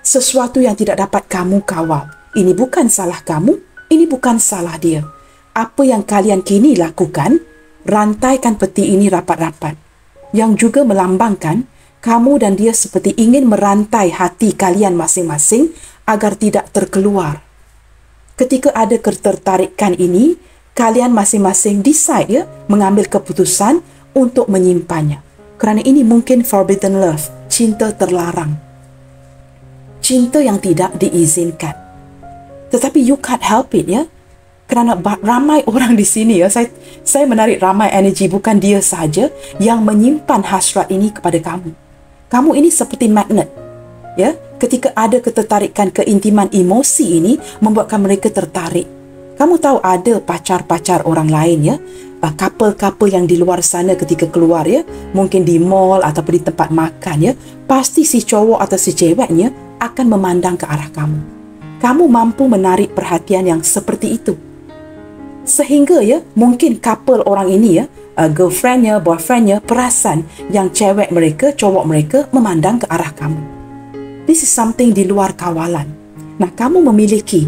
Sesuatu yang tidak dapat kamu kawal. Ini bukan salah kamu, ini bukan salah dia. Apa yang kalian kini lakukan, rantaikan peti ini rapat-rapat. Yang juga melambangkan kamu dan dia seperti ingin merantai hati kalian masing-masing agar tidak terkeluar. Ketika ada ketertarikan ini, kalian masing-masing decide ya, mengambil keputusan untuk menyimpannya. Kerana ini mungkin forbidden love, cinta terlarang. Cinta yang tidak diizinkan. Tetapi you can't help it ya. Kerana ramai orang di sini ya, saya menarik ramai energi, bukan dia saja yang menyimpan hasrat ini kepada kamu. Kamu ini seperti magnet. Ya, ketika ada ketertarikan, keintiman emosi ini membuatkan mereka tertarik. Kamu tahu ada pacar-pacar orang lain ya, couple-couple yang di luar sana ketika keluar ya, mungkin di mall ataupun di tempat makan ya, pasti si cowok atau si ceweknya akan memandang ke arah kamu. Kamu mampu menarik perhatian yang seperti itu. Sehingga ya, mungkin couple orang ini ya, girlfriendnya, boyfriendnya perasan yang cewek mereka, cowok mereka memandang ke arah kamu. This is something di luar kawalan. Nah, kamu memiliki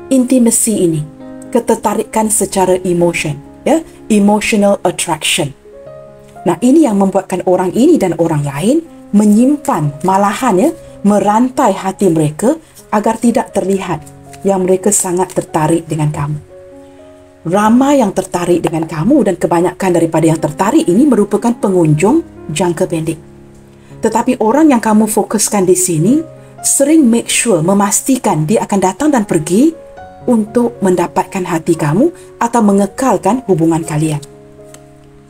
intimacy ini, ketertarikan secara emotion, ya, emotional attraction. Nah, ini yang membuatkan orang ini dan orang lain menyimpan, malahan ya, merantai hati mereka agar tidak terlihat yang mereka sangat tertarik dengan kamu. Ramai yang tertarik dengan kamu dan kebanyakan daripada yang tertarik ini merupakan pengunjung jangka pendek. Tetapi orang yang kamu fokuskan di sini sering make sure, memastikan dia akan datang dan pergi untuk mendapatkan hati kamu atau mengekalkan hubungan kalian.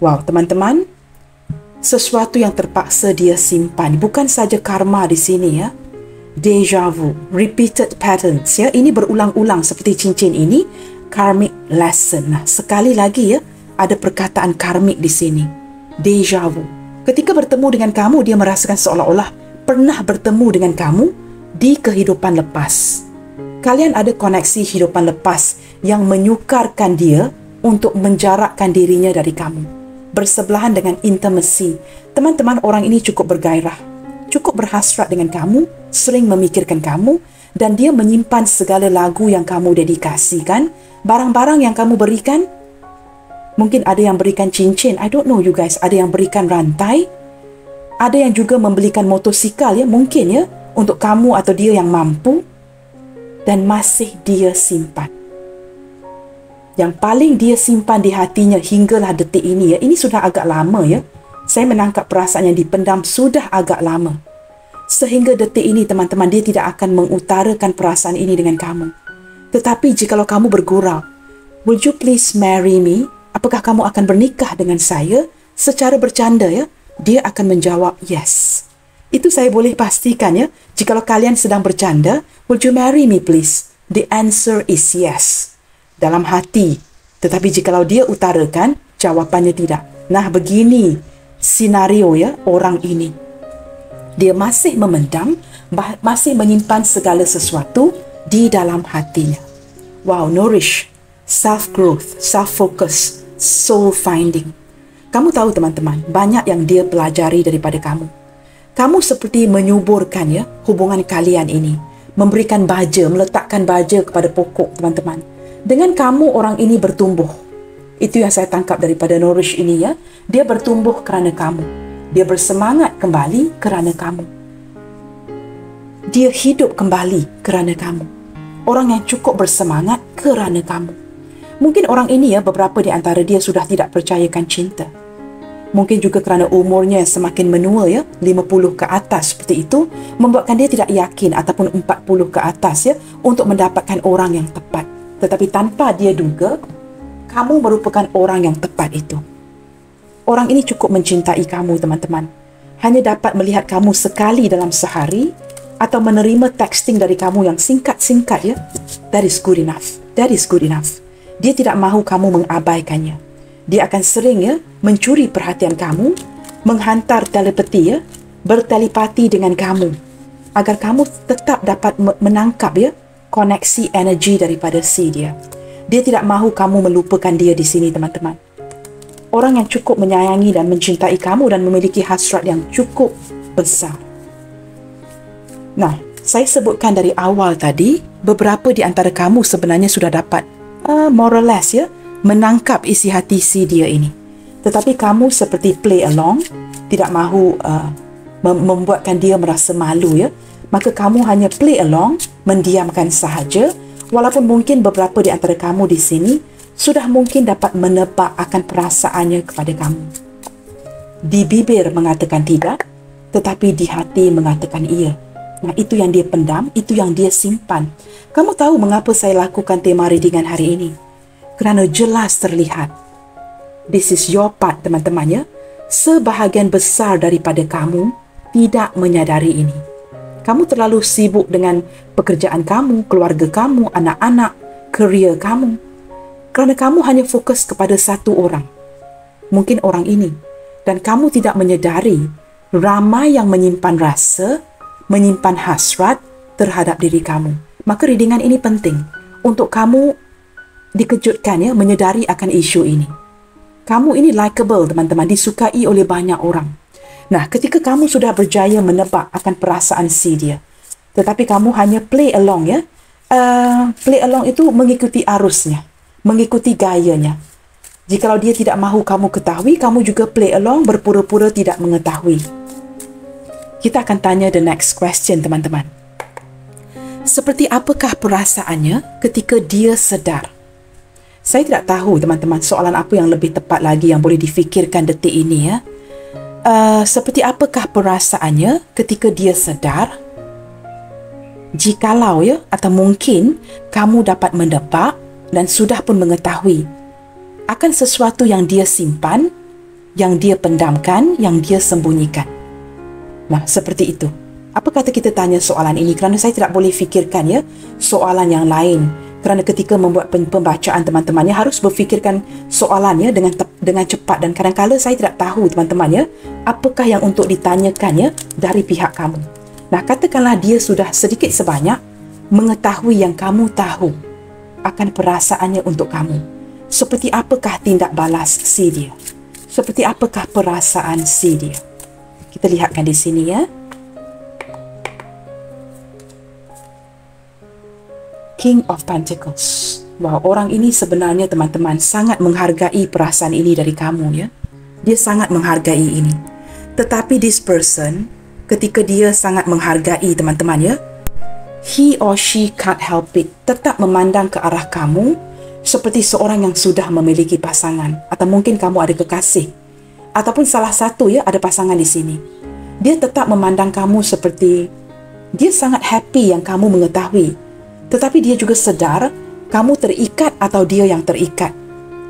Wow, teman-teman, sesuatu yang terpaksa dia simpan, bukan saja karma di sini ya. Deja vu, repeated patterns ya, ini berulang-ulang seperti cincin ini, karmic lesson. Nah, sekali lagi ya, ada perkataan karmik di sini. Deja vu. Ketika bertemu dengan kamu, dia merasakan seolah-olah pernah bertemu dengan kamu di kehidupan lepas. Kalian ada koneksi hidupan lepas yang menyukarkan dia untuk menjarakkan dirinya dari kamu. Bersebelahan dengan intimacy. Teman-teman, orang ini cukup bergairah, cukup berhasrat dengan kamu, sering memikirkan kamu, dan dia menyimpan segala lagu yang kamu dedikasikan, barang-barang yang kamu berikan. Mungkin ada yang berikan cincin, I don't know you guys, ada yang berikan rantai, ada yang juga membelikan motosikal ya, mungkin ya, untuk kamu atau dia yang mampu, dan masih dia simpan. Yang paling dia simpan di hatinya hinggalah detik ini ya, ini sudah agak lama ya, saya menangkap perasaan yang dipendam sudah agak lama. Sehingga detik ini teman-teman, dia tidak akan mengutarakan perasaan ini dengan kamu. Tetapi jikalau kamu bergurau, "Would you please marry me?" Apakah kamu akan bernikah dengan saya? Secara bercanda ya, dia akan menjawab yes. Itu saya boleh pastikan ya, jikalau kalian sedang bercanda, "Would you marry me please?" The answer is yes. Dalam hati. Tetapi jikalau dia utarakan, jawapannya tidak. Nah, begini senario ya, orang ini. Dia masih memendam, masih menyimpan segala sesuatu di dalam hatinya. Wow, nourish, self-growth, self-focus, soul-finding. Kamu tahu teman-teman, banyak yang dia pelajari daripada kamu. Kamu seperti menyuburkan ya, hubungan kalian ini. Memberikan baja, meletakkan baja kepada pokok teman-teman. Dengan kamu, orang ini bertumbuh. Itu yang saya tangkap daripada nourish ini ya. Dia bertumbuh kerana kamu. Dia bersemangat kembali kerana kamu. Dia hidup kembali kerana kamu. Orang yang cukup bersemangat kerana kamu. Mungkin orang ini ya, beberapa di antara dia sudah tidak percayakan cinta. Mungkin juga kerana umurnya yang semakin menua ya, 50 ke atas seperti itu, membuatkan dia tidak yakin, ataupun 40 ke atas ya, untuk mendapatkan orang yang tepat. Tetapi tanpa dia duga, kamu merupakan orang yang tepat itu. Orang ini cukup mencintai kamu teman-teman. Hanya dapat melihat kamu sekali dalam sehari atau menerima texting dari kamu yang singkat-singkat ya. That is good enough. That is good enough. Dia tidak mahu kamu mengabaikannya. Dia akan sering ya mencuri perhatian kamu, menghantar telepati ya, bertelepati dengan kamu agar kamu tetap dapat menangkap ya koneksi energi daripada si dia. Dia tidak mahu kamu melupakan dia di sini teman-teman. Orang yang cukup menyayangi dan mencintai kamu dan memiliki hasrat yang cukup besar. Nah, saya sebutkan dari awal tadi, beberapa di antara kamu sebenarnya sudah dapat more or less ya, menangkap isi hati si dia ini. Tetapi kamu seperti play along, tidak mahu membuatkan dia merasa malu ya. Maka kamu hanya play along, mendiamkan sahaja Walaupun mungkin beberapa di antara kamu di sini sudah mungkin dapat menebak akan perasaannya kepada kamu. Di bibir mengatakan tidak, tetapi di hati mengatakan iya. Nah, itu yang dia pendam, itu yang dia simpan. Kamu tahu mengapa saya lakukan tema readingan hari ini? Kerana jelas terlihat. This is your part, teman-teman ya. Sebahagian besar daripada kamu tidak menyadari ini. Kamu terlalu sibuk dengan pekerjaan kamu, keluarga kamu, anak-anak, kerjaya kamu. Kerana kamu hanya fokus kepada satu orang. Mungkin orang ini. Dan kamu tidak menyadari ramai yang menyimpan rasa, menyimpan hasrat terhadap diri kamu. Maka readingan ini penting untuk kamu dikejutkan ya, menyedari akan isu ini. Kamu ini likable, teman-teman, disukai oleh banyak orang. Nah, ketika kamu sudah berjaya menebak akan perasaan si dia, tetapi kamu hanya play along ya. Play along itu mengikuti arusnya, mengikuti gayanya. Jikalau dia tidak mahu kamu ketahui, kamu juga play along, berpura-pura tidak mengetahui. Kita akan tanya the next question, teman-teman. Seperti apakah perasaannya ketika dia sedar? Saya tidak tahu, teman-teman, soalan apa yang lebih tepat lagi yang boleh difikirkan detik ini ya. Seperti apakah perasaannya ketika dia sedar? Jikalau ya, atau mungkin kamu dapat menebak dan sudah pun mengetahui akan sesuatu yang dia simpan, yang dia pendamkan, yang dia sembunyikan. Nah, seperti itu. Apa kata kita tanya soalan ini? Kerana saya tidak boleh fikirkan ya soalan yang lain. Kerana ketika membuat pembacaan, teman-temannya harus berfikirkan soalannya dengan cepat, dan kadang-kadang saya tidak tahu, teman-teman ya, apakah yang untuk ditanyakannya dari pihak kamu. Nah, katakanlah dia sudah sedikit sebanyak mengetahui yang kamu tahu akan perasaannya untuk kamu. Seperti apakah tindak balas si dia? Seperti apakah perasaan si dia? Kita lihatkan di sini ya. King of Pentacles. Wow, orang ini sebenarnya, teman-teman, sangat menghargai perasaan ini dari kamu ya. Dia sangat menghargai ini. Tetapi this person, ketika dia sangat menghargai, teman-teman ya, he or she can't help it, tetap memandang ke arah kamu seperti seorang yang sudah memiliki pasangan, atau mungkin kamu ada kekasih, ataupun salah satu ya ada pasangan di sini. Dia tetap memandang kamu seperti dia sangat happy yang kamu mengetahui. Tetapi dia juga sedar kamu terikat atau dia yang terikat.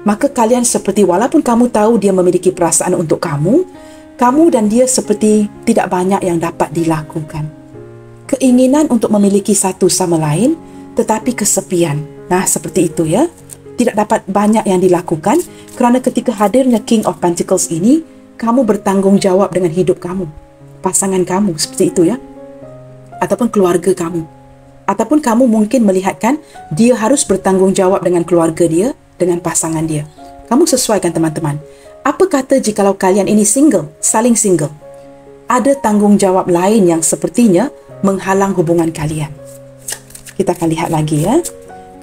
Maka kalian seperti, walaupun kamu tahu dia memiliki perasaan untuk kamu, kamu dan dia seperti tidak banyak yang dapat dilakukan. Keinginan untuk memiliki satu sama lain, tetapi kesepian. Nah, seperti itu ya. Tidak dapat banyak yang dilakukan kerana ketika hadirnya King of Pentacles ini, kamu bertanggungjawab dengan hidup kamu, pasangan kamu, seperti itu ya. Ataupun keluarga kamu. Ataupun kamu mungkin melihatkan dia harus bertanggungjawab dengan keluarga dia, dengan pasangan dia. Kamu sesuaikan, teman-teman. Apa kata jikalau kalian ini single, saling single? Ada tanggungjawab lain yang sepertinya menghalang hubungan kalian. Kita akan lihat lagi ya.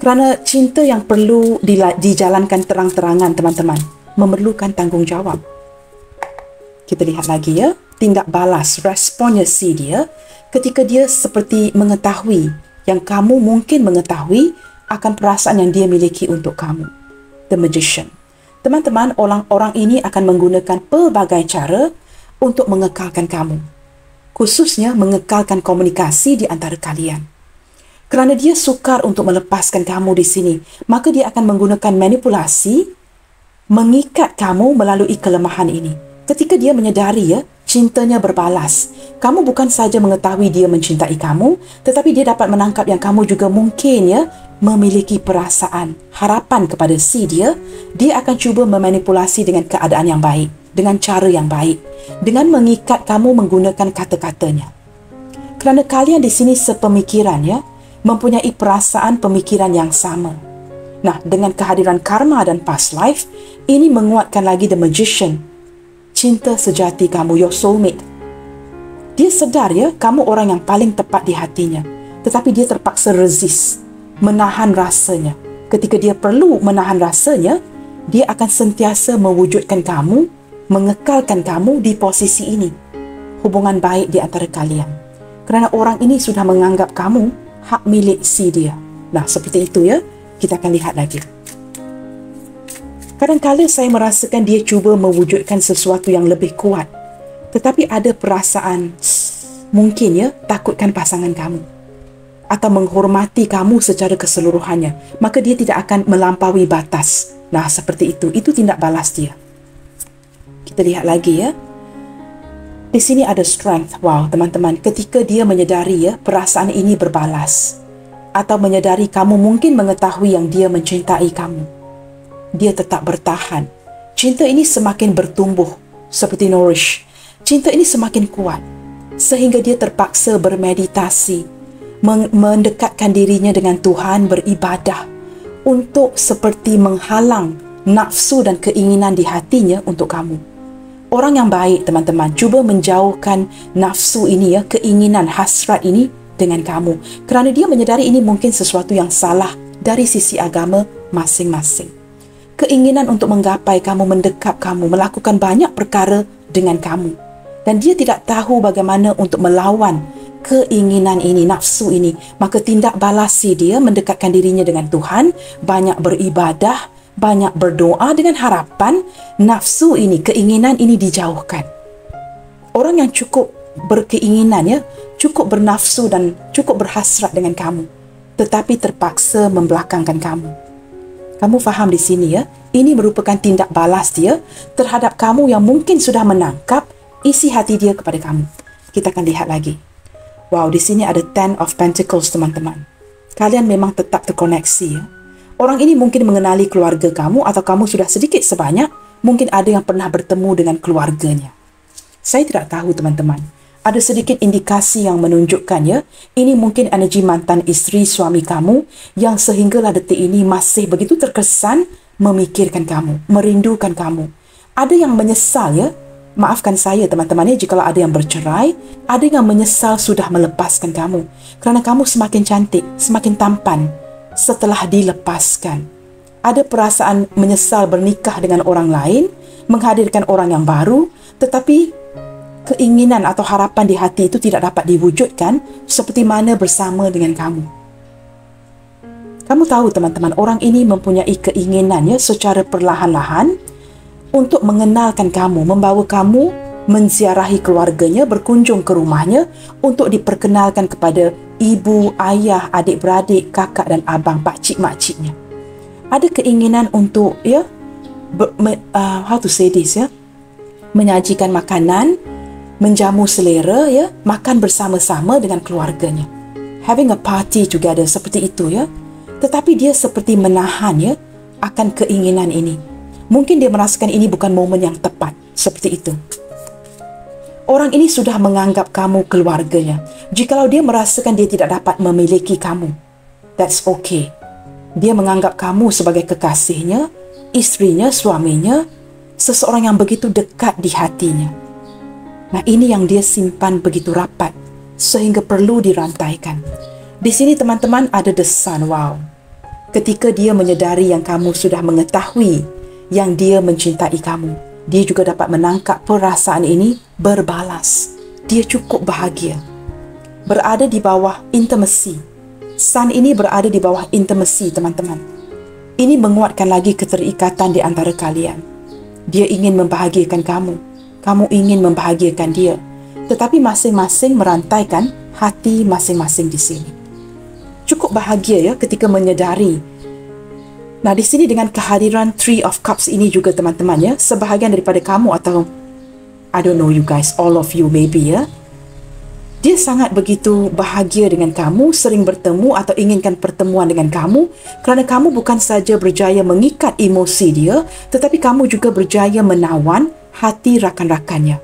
Kerana cinta yang perlu dijalankan terang-terangan, teman-teman, memerlukan tanggungjawab. Kita lihat lagi ya. Tindak balas, responnya si dia ketika dia seperti mengetahui yang kamu mungkin mengetahui akan perasaan yang dia miliki untuk kamu. The Magician. Teman-teman, orang-orang ini akan menggunakan pelbagai cara untuk mengekalkan kamu. Khususnya mengekalkan komunikasi di antara kalian. Kerana dia sukar untuk melepaskan kamu di sini, maka dia akan menggunakan manipulasi, mengikat kamu melalui kelemahan ini. Ketika dia menyadari ya, cintanya berbalas. Kamu bukan saja mengetahui dia mencintai kamu, tetapi dia dapat menangkap yang kamu juga mungkin ya memiliki perasaan, harapan kepada si dia. Dia akan cuba memanipulasi dengan keadaan yang baik, dengan cara yang baik, dengan mengikat kamu menggunakan kata-katanya. Kerana kalian di sini sepemikiran ya, mempunyai perasaan pemikiran yang sama. Nah, dengan kehadiran karma dan past life, ini menguatkan lagi The Magician. Cinta sejati kamu, your soulmate. Dia sedar ya, kamu orang yang paling tepat di hatinya. Tetapi dia terpaksa resist, menahan rasanya. Ketika dia perlu menahan rasanya, dia akan sentiasa mewujudkan kamu, mengekalkan kamu di posisi ini. Hubungan baik di antara kalian. Kerana orang ini sudah menganggap kamu hak milik si dia. Nah, seperti itu ya. Kita akan lihat lagi. Kadang-kadang saya merasakan dia cuba mewujudkan sesuatu yang lebih kuat. Tetapi ada perasaan, mungkin ya, takutkan pasangan kamu. Atau menghormati kamu secara keseluruhannya. Maka dia tidak akan melampaui batas. Nah, seperti itu. Itu tindak balas dia. Kita lihat lagi ya. Di sini ada strength. Wow, teman-teman. Ketika dia menyedari ya, perasaan ini berbalas. Atau menyedari kamu mungkin mengetahui yang dia mencintai kamu. Dia tetap bertahan. Cinta ini semakin bertumbuh. Seperti nourish. Cinta ini semakin kuat. Sehingga dia terpaksa bermeditasi. Mendekatkan dirinya dengan Tuhan, beribadah. Untuk seperti menghalang nafsu dan keinginan di hatinya untuk kamu. Orang yang baik, teman-teman, cuba menjauhkan nafsu ini ya, keinginan, hasrat ini dengan kamu. Kerana dia menyedari ini mungkin sesuatu yang salah dari sisi agama masing-masing. Keinginan untuk menggapai kamu, mendekap kamu, melakukan banyak perkara dengan kamu. Dan dia tidak tahu bagaimana untuk melawan keinginan ini, nafsu ini. Maka tindak balasi dia mendekatkan dirinya dengan Tuhan, banyak beribadah, banyak berdoa dengan harapan nafsu ini, keinginan ini dijauhkan. Orang yang cukup berkeinginan ya, cukup bernafsu dan cukup berhasrat dengan kamu, tetapi terpaksa membelakangkan kamu. Kamu faham di sini ya? Ini merupakan tindak balas dia terhadap kamu yang mungkin sudah menangkap isi hati dia kepada kamu. Kita akan lihat lagi. Wow, di sini ada Ten of Pentacles, teman-teman. Kalian memang tetap terkoneksi ya. Orang ini mungkin mengenali keluarga kamu atau kamu sudah sedikit sebanyak mungkin ada yang pernah bertemu dengan keluarganya. Saya tidak tahu, teman-teman. Ada sedikit indikasi yang menunjukkan ya, ini mungkin energi mantan isteri suami kamu yang sehinggalah detik ini masih begitu terkesan memikirkan kamu, merindukan kamu. Ada yang menyesal ya, maafkan saya teman-teman ya jikalau ada yang bercerai, ada yang menyesal sudah melepaskan kamu kerana kamu semakin cantik, semakin tampan setelah dilepaskan. Ada perasaan menyesal bernikah dengan orang lain, menghadirkan orang yang baru, tetapi keinginan atau harapan di hati itu tidak dapat diwujudkan seperti mana bersama dengan kamu. Kamu tahu teman-teman, orang ini mempunyai keinginannya secara perlahan-lahan untuk mengenalkan kamu, membawa kamu menziarahi keluarganya, berkunjung ke rumahnya untuk diperkenalkan kepada ibu, ayah, adik-beradik, kakak dan abang, pakcik, makciknya. Ada keinginan untuk ya, menyajikan makanan, menjamu selera ya, makan bersama-sama dengan keluarganya. Having a party together, seperti itu ya. Tetapi dia seperti menahan ya akan keinginan ini. Mungkin dia merasakan ini bukan momen yang tepat, seperti itu. Orang ini sudah menganggap kamu keluarganya. Jikalau dia merasakan dia tidak dapat memiliki kamu, that's okay. Dia menganggap kamu sebagai kekasihnya, istrinya, suaminya, seseorang yang begitu dekat di hatinya. Nah, ini yang dia simpan begitu rapat sehingga perlu dirantaikan. Di sini teman-teman ada the sun. Wow. Ketika dia menyedari yang kamu sudah mengetahui yang dia mencintai kamu, dia juga dapat menangkap perasaan ini berbalas. Dia cukup bahagia. Berada di bawah intimacy. Sun ini berada di bawah intimacy, teman-teman. Ini menguatkan lagi keterikatan di antara kalian. Dia ingin membahagiakan kamu. Kamu ingin membahagiakan dia. Tetapi masing-masing merantaikan hati masing-masing di sini. Cukup bahagia ya ketika menyedari. Nah, di sini dengan kehadiran Three of Cups ini juga teman-teman ya, sebahagian daripada kamu atau I don't know you guys, all of you maybe ya, dia sangat begitu bahagia dengan kamu, sering bertemu atau inginkan pertemuan dengan kamu kerana kamu bukan saja berjaya mengikat emosi dia, tetapi kamu juga berjaya menawan hati rakan-rakannya.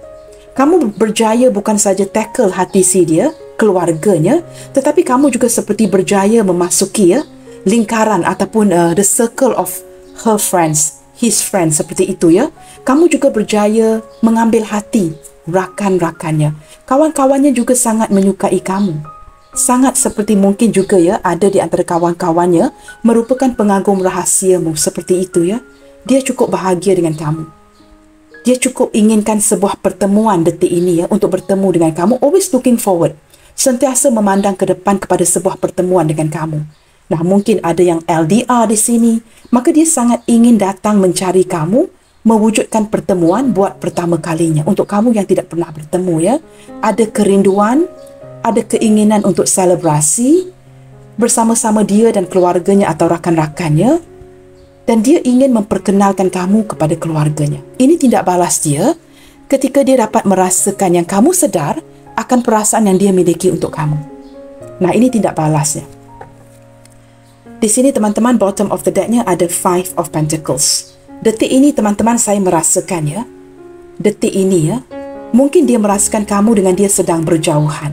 Kamu berjaya bukan saja tackle hati si dia, keluarganya, tetapi kamu juga seperti berjaya memasuki ya, lingkaran ataupun the circle of her friends, his friends, seperti itu ya. Kamu juga berjaya mengambil hati rakan-rakannya. Kawan-kawannya juga sangat menyukai kamu. Sangat seperti mungkin juga ya, ada di antara kawan-kawannya merupakan pengagum rahasiamu, seperti itu ya. Dia cukup bahagia dengan kamu. Dia cukup inginkan sebuah pertemuan detik ini ya, untuk bertemu dengan kamu. Always looking forward. Sentiasa memandang ke depan kepada sebuah pertemuan dengan kamu. Nah, mungkin ada yang LDR di sini. Maka dia sangat ingin datang mencari kamu, mewujudkan pertemuan buat pertama kalinya. Untuk kamu yang tidak pernah bertemu, ya. Ada kerinduan, ada keinginan untuk selebrasi bersama-sama dia dan keluarganya atau rakan-rakannya. Dan dia ingin memperkenalkan kamu kepada keluarganya. Ini tindak balas dia ketika dia dapat merasakan yang kamu sedar akan perasaan yang dia miliki untuk kamu. Nah, ini tindak balasnya. Di sini teman-teman, bottom of the deck-nya ada Five of Pentacles. Detik ini teman-teman saya merasakan, ya. Detik ini, ya. Mungkin dia merasakan kamu dengan dia sedang berjauhan.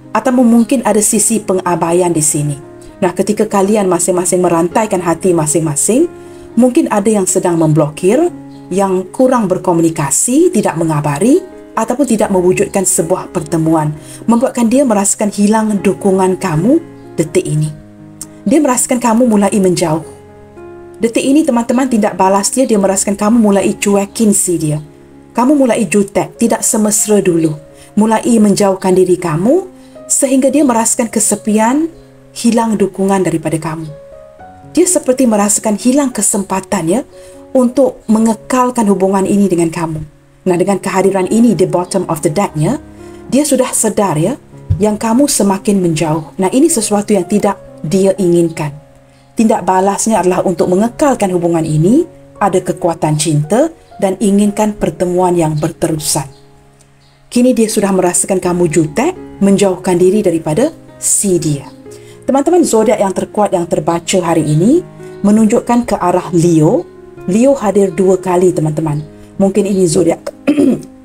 Atau mungkin ada sisi pengabaian di sini. Nah, ketika kalian masing-masing merantaikan hati masing-masing, mungkin ada yang sedang memblokir, yang kurang berkomunikasi, tidak mengabari, ataupun tidak mewujudkan sebuah pertemuan, membuatkan dia merasakan hilang dukungan kamu detik ini. Dia merasakan kamu mulai menjauh. Detik ini teman-teman, tindak balas dia merasakan kamu mulai cuekin si dia. Kamu mulai jutek, tidak semesra dulu. Mulai menjauhkan diri kamu, sehingga dia merasakan kesepian, hilang dukungan daripada kamu. Dia seperti merasakan hilang kesempatan, ya, untuk mengekalkan hubungan ini dengan kamu. Nah, dengan kehadiran ini di bottom of the deck-nya, dia sudah sedar, ya, yang kamu semakin menjauh. Nah, ini sesuatu yang tidak dia inginkan. Tindak balasnya adalah untuk mengekalkan hubungan ini, ada kekuatan cinta dan inginkan pertemuan yang berterusan. Kini dia sudah merasakan kamu jutek, menjauhkan diri daripada si dia. Teman-teman, zodiak yang terkuat yang terbaca hari ini menunjukkan ke arah Leo. Leo hadir 2 kali, teman-teman. Mungkin ini zodiak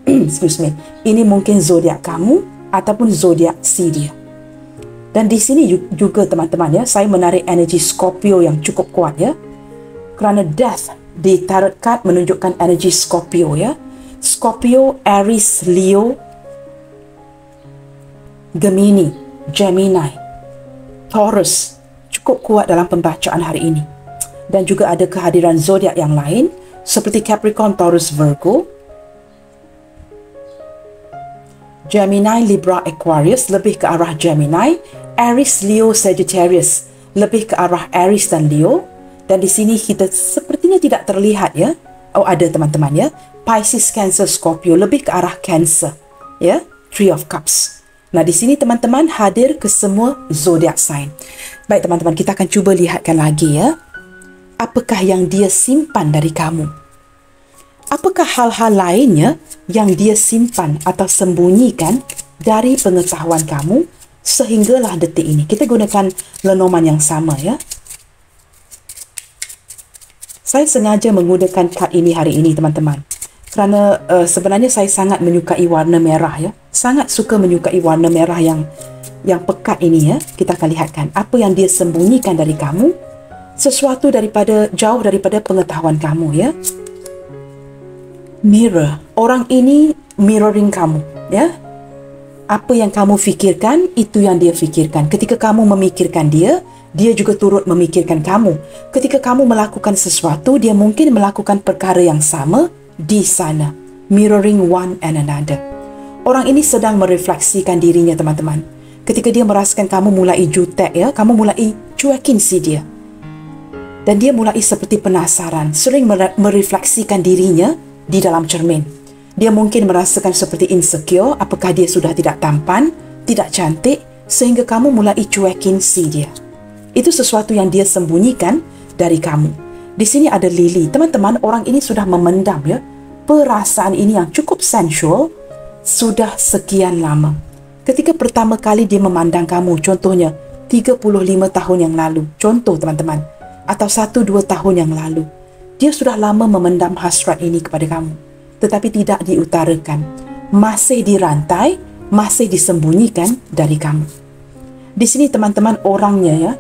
excuse me. Ini mungkin zodiak kamu ataupun zodiak si dia. Dan di sini juga teman-teman, ya, saya menarik energi Scorpio yang cukup kuat, ya. Kerana Death di tarot card menunjukkan energi Scorpio, ya. Scorpio, Aries, Leo, Gemini, Gemini, Taurus cukup kuat dalam pembacaan hari ini. Dan juga ada kehadiran zodiak yang lain seperti Capricorn, Taurus, Virgo, Gemini, Libra, Aquarius lebih ke arah Gemini, Aries, Leo, Sagittarius lebih ke arah Aries dan Leo. Dan di sini kita sepertinya tidak terlihat, ya. Oh, ada teman-teman, ya. Pisces, Cancer, Scorpio lebih ke arah Cancer, ya. Three of Cups. Nah, di sini teman-teman hadir ke semua zodiak sign. Baik teman-teman, kita akan cuba lihatkan lagi, ya. Apakah yang dia simpan dari kamu? Apakah hal-hal lainnya yang dia simpan atau sembunyikan dari pengetahuan kamu sehinggalah detik ini? Kita gunakan lenoman yang sama, ya. Saya sengaja menggunakan kad ini hari ini, teman-teman. Kerana sebenarnya saya sangat menyukai warna merah, ya. Sangat suka menyukai warna merah yang pekat ini, ya. Kita akan lihatkan apa yang dia sembunyikan dari kamu, sesuatu jauh daripada pengetahuan kamu, ya. Mirror. Orang ini mirroring kamu, ya. Apa yang kamu fikirkan, itu yang dia fikirkan. Ketika kamu memikirkan dia juga turut memikirkan kamu. Ketika kamu melakukan sesuatu, dia mungkin melakukan perkara yang sama di sana. Mirroring one and another. Orang ini sedang merefleksikan dirinya, teman-teman. Ketika dia merasakan kamu mulai jutek, ya, kamu mulai cuekin si dia. Dan dia mulai seperti penasaran, sering merefleksikan dirinya di dalam cermin. Dia mungkin merasakan seperti insecure, apakah dia sudah tidak tampan, tidak cantik, sehingga kamu mulai cuekin si dia. Itu sesuatu yang dia sembunyikan dari kamu. Di sini ada Lily. Teman-teman, orang ini sudah memendam, ya, perasaan ini yang cukup sensual sudah sekian lama. Ketika pertama kali dia memandang kamu, contohnya 35 tahun yang lalu, contoh teman-teman, atau 1-2 tahun yang lalu, dia sudah lama memendam hasrat ini kepada kamu, tetapi tidak diutarakan, masih dirantai, masih disembunyikan dari kamu. Di sini teman-teman, orangnya, ya,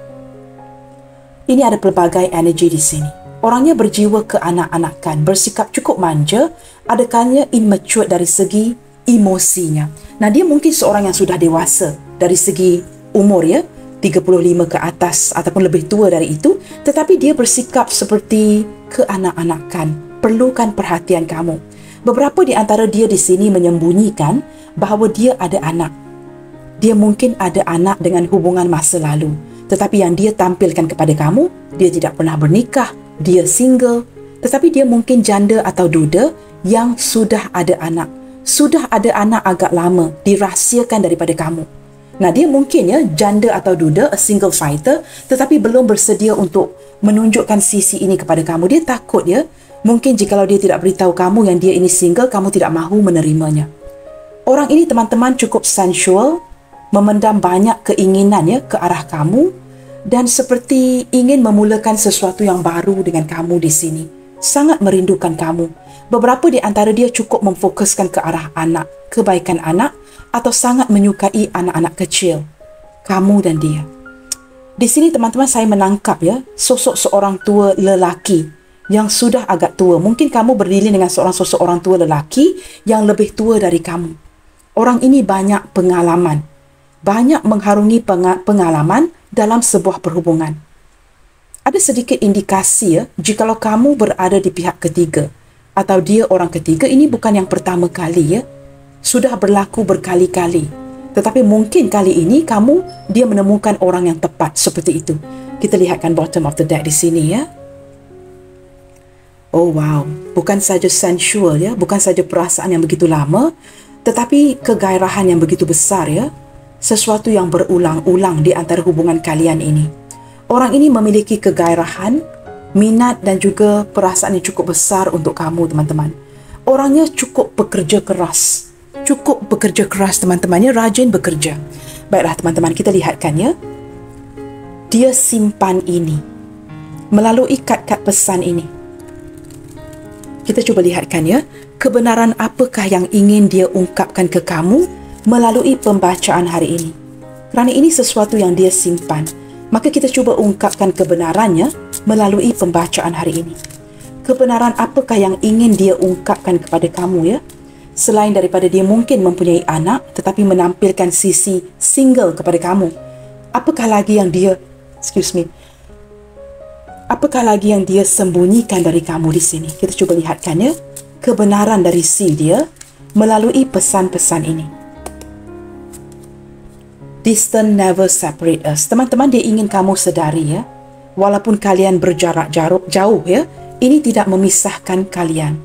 ini ada pelbagai energi di sini. Orangnya berjiwa keanak-anakan, bersikap cukup manja, ada kalanya immature dari segi emosinya. Nah, dia mungkin seorang yang sudah dewasa dari segi umur, ya, 35 ke atas ataupun lebih tua dari itu, tetapi dia bersikap seperti keanak-anakan, perlukan perhatian kamu. Beberapa di antara dia di sini menyembunyikan bahawa dia ada anak. Dia mungkin ada anak dengan hubungan masa lalu. Tetapi yang dia tampilkan kepada kamu, dia tidak pernah bernikah, dia single, tetapi dia mungkin janda atau duda yang sudah ada anak. Sudah ada anak agak lama, dirahsiakan daripada kamu. Nah, dia mungkin janda atau duda, a single fighter, tetapi belum bersedia untuk menunjukkan sisi ini kepada kamu. Dia takut mungkin jikalau dia tidak beritahu kamu yang dia ini single, kamu tidak mahu menerimanya. Orang ini teman-teman cukup sensual, memendam banyak keinginan ke arah kamu dan seperti ingin memulakan sesuatu yang baru dengan kamu di sini. Sangat merindukan kamu. Beberapa di antara dia cukup memfokuskan ke arah anak, kebaikan anak, atau sangat menyukai anak-anak kecil. Kamu dan dia. Di sini teman-teman saya menangkap sosok seorang tua lelaki yang sudah agak tua. Mungkin kamu berdiri dengan sosok orang tua lelaki yang lebih tua dari kamu. Orang ini banyak pengalaman. Banyak mengharungi pengalaman dalam sebuah perhubungan. Ada sedikit indikasi jikalau kamu berada di pihak ketiga atau dia orang ketiga, ini bukan yang pertama kali sudah berlaku berkali-kali. Tetapi mungkin kali ini dia menemukan orang yang tepat seperti itu. Kita lihatkan bottom of the deck di sini Oh wow, bukan saja sensual bukan saja perasaan yang begitu lama, tetapi kegairahan yang begitu besar sesuatu yang berulang-ulang di antara hubungan kalian ini. Orang ini memiliki kegairahan, minat dan juga perasaan yang cukup besar untuk kamu, teman-teman. Orangnya cukup bekerja keras. Teman-temannya rajin bekerja. Baiklah, teman-teman, kita lihatkan Dia simpan ini melalui kad-kad pesan ini. Kita cuba lihatkan kebenaran apakah yang ingin dia ungkapkan ke kamu melalui pembacaan hari ini. Kerana ini sesuatu yang dia simpan, maka kita cuba ungkapkan kebenarannya melalui pembacaan hari ini. Kebenaran apakah yang ingin dia ungkapkan kepada kamu Selain daripada dia mungkin mempunyai anak tetapi menampilkan sisi single kepada kamu. Apakah lagi yang dia sembunyikan dari kamu di sini? Kita cuba lihatkan kebenaran dari si dia melalui pesan-pesan ini. Distance never separate us. Teman-teman, dia ingin kamu sedari walaupun kalian berjarak jauh ini tidak memisahkan kalian.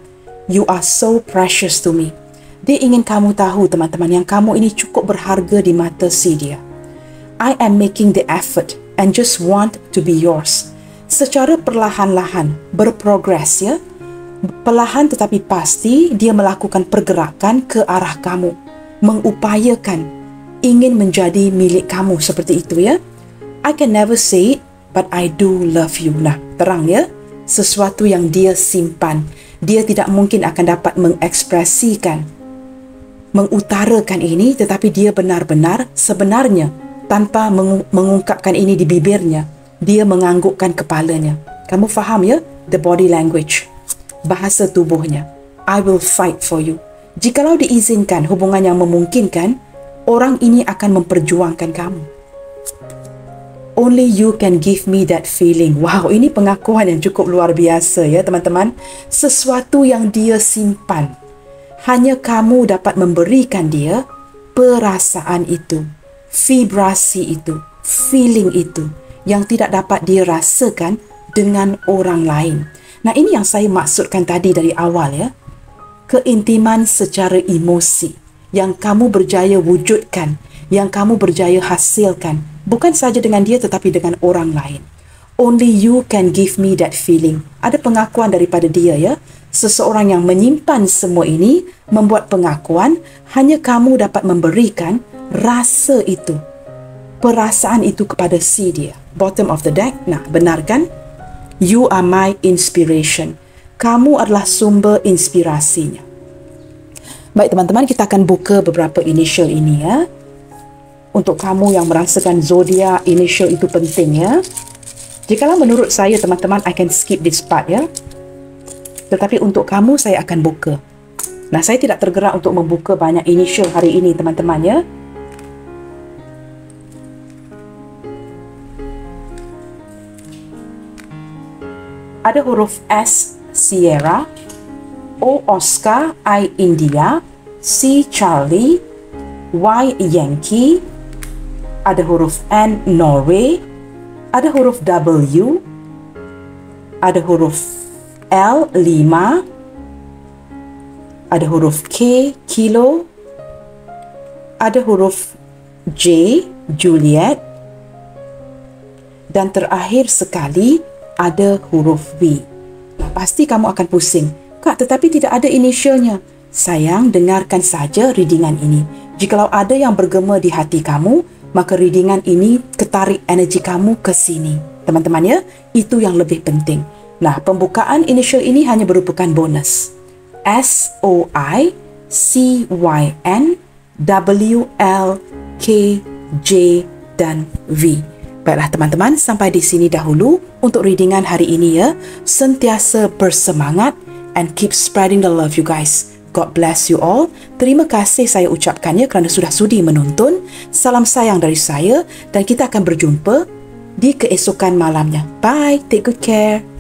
You are so precious to me. Dia ingin kamu tahu, teman-teman, yang kamu ini cukup berharga di mata si dia. I am making the effort and just want to be yours. Secara perlahan-lahan berprogres perlahan tetapi pasti dia melakukan pergerakan ke arah kamu, mengupayakan ingin menjadi milik kamu seperti itu I can never say it, but I do love you. Nah, terang sesuatu yang dia simpan. Dia tidak mungkin akan dapat mengekspresikan, mengutarakan ini, tetapi dia benar-benar sebenarnya tanpa mengungkapkan ini di bibirnya, dia menganggukkan kepalanya. Kamu faham the body language, bahasa tubuhnya. I will fight for you. Jikalau diizinkan hubungan yang memungkinkan, orang ini akan memperjuangkan kamu. Only you can give me that feeling. Wow, ini pengakuan yang cukup luar biasa teman-teman. Sesuatu yang dia simpan. Hanya kamu dapat memberikan dia perasaan itu, vibrasi itu, feeling itu yang tidak dapat dia rasakan dengan orang lain. Nah, ini yang saya maksudkan tadi dari awal Keintiman secara emosi yang kamu berjaya wujudkan, yang kamu berjaya hasilkan, bukan saja dengan dia tetapi dengan orang lain. Only you can give me that feeling. Ada pengakuan daripada dia Seseorang yang menyimpan semua ini membuat pengakuan, hanya kamu dapat memberikan rasa itu, perasaan itu kepada si dia. Bottom of the deck. Nah, benar kan? You are my inspiration. Kamu adalah sumber inspirasinya. Baik teman-teman, kita akan buka beberapa initial ini Untuk kamu yang merasakan zodiak, initial itu penting Jikalau menurut saya teman-teman, I can skip this part Tetapi untuk kamu saya akan buka. Nah, saya tidak tergerak untuk membuka banyak initial hari ini teman-teman Ada huruf S Sierra, O Oscar, I India, C Charlie, Y Yankee, ada huruf N Norway, Ada huruf W, ada huruf L 5, ada huruf K kilo, ada huruf J Juliet, dan terakhir sekali ada huruf V. Pasti kamu akan pusing, Kak, tetapi tidak ada inisialnya. Sayang, dengarkan saja readingan ini. Jikalau ada yang bergema di hati kamu, maka readingan ini ketarik energi kamu ke sini. Teman-teman ya, itu yang lebih penting. Nah, pembukaan inisial ini hanya merupakan bonus. SOICYN, WL, K, J, dan V. Baiklah teman-teman, sampai di sini dahulu untuk readingan hari ini ya. Sentiasa bersemangat and keep spreading the love you guys. God bless you all. Terima kasih saya ucapkannya kerana sudah sudi menonton. Salam sayang dari saya dan kita akan berjumpa di keesokan malamnya. Bye, take good care.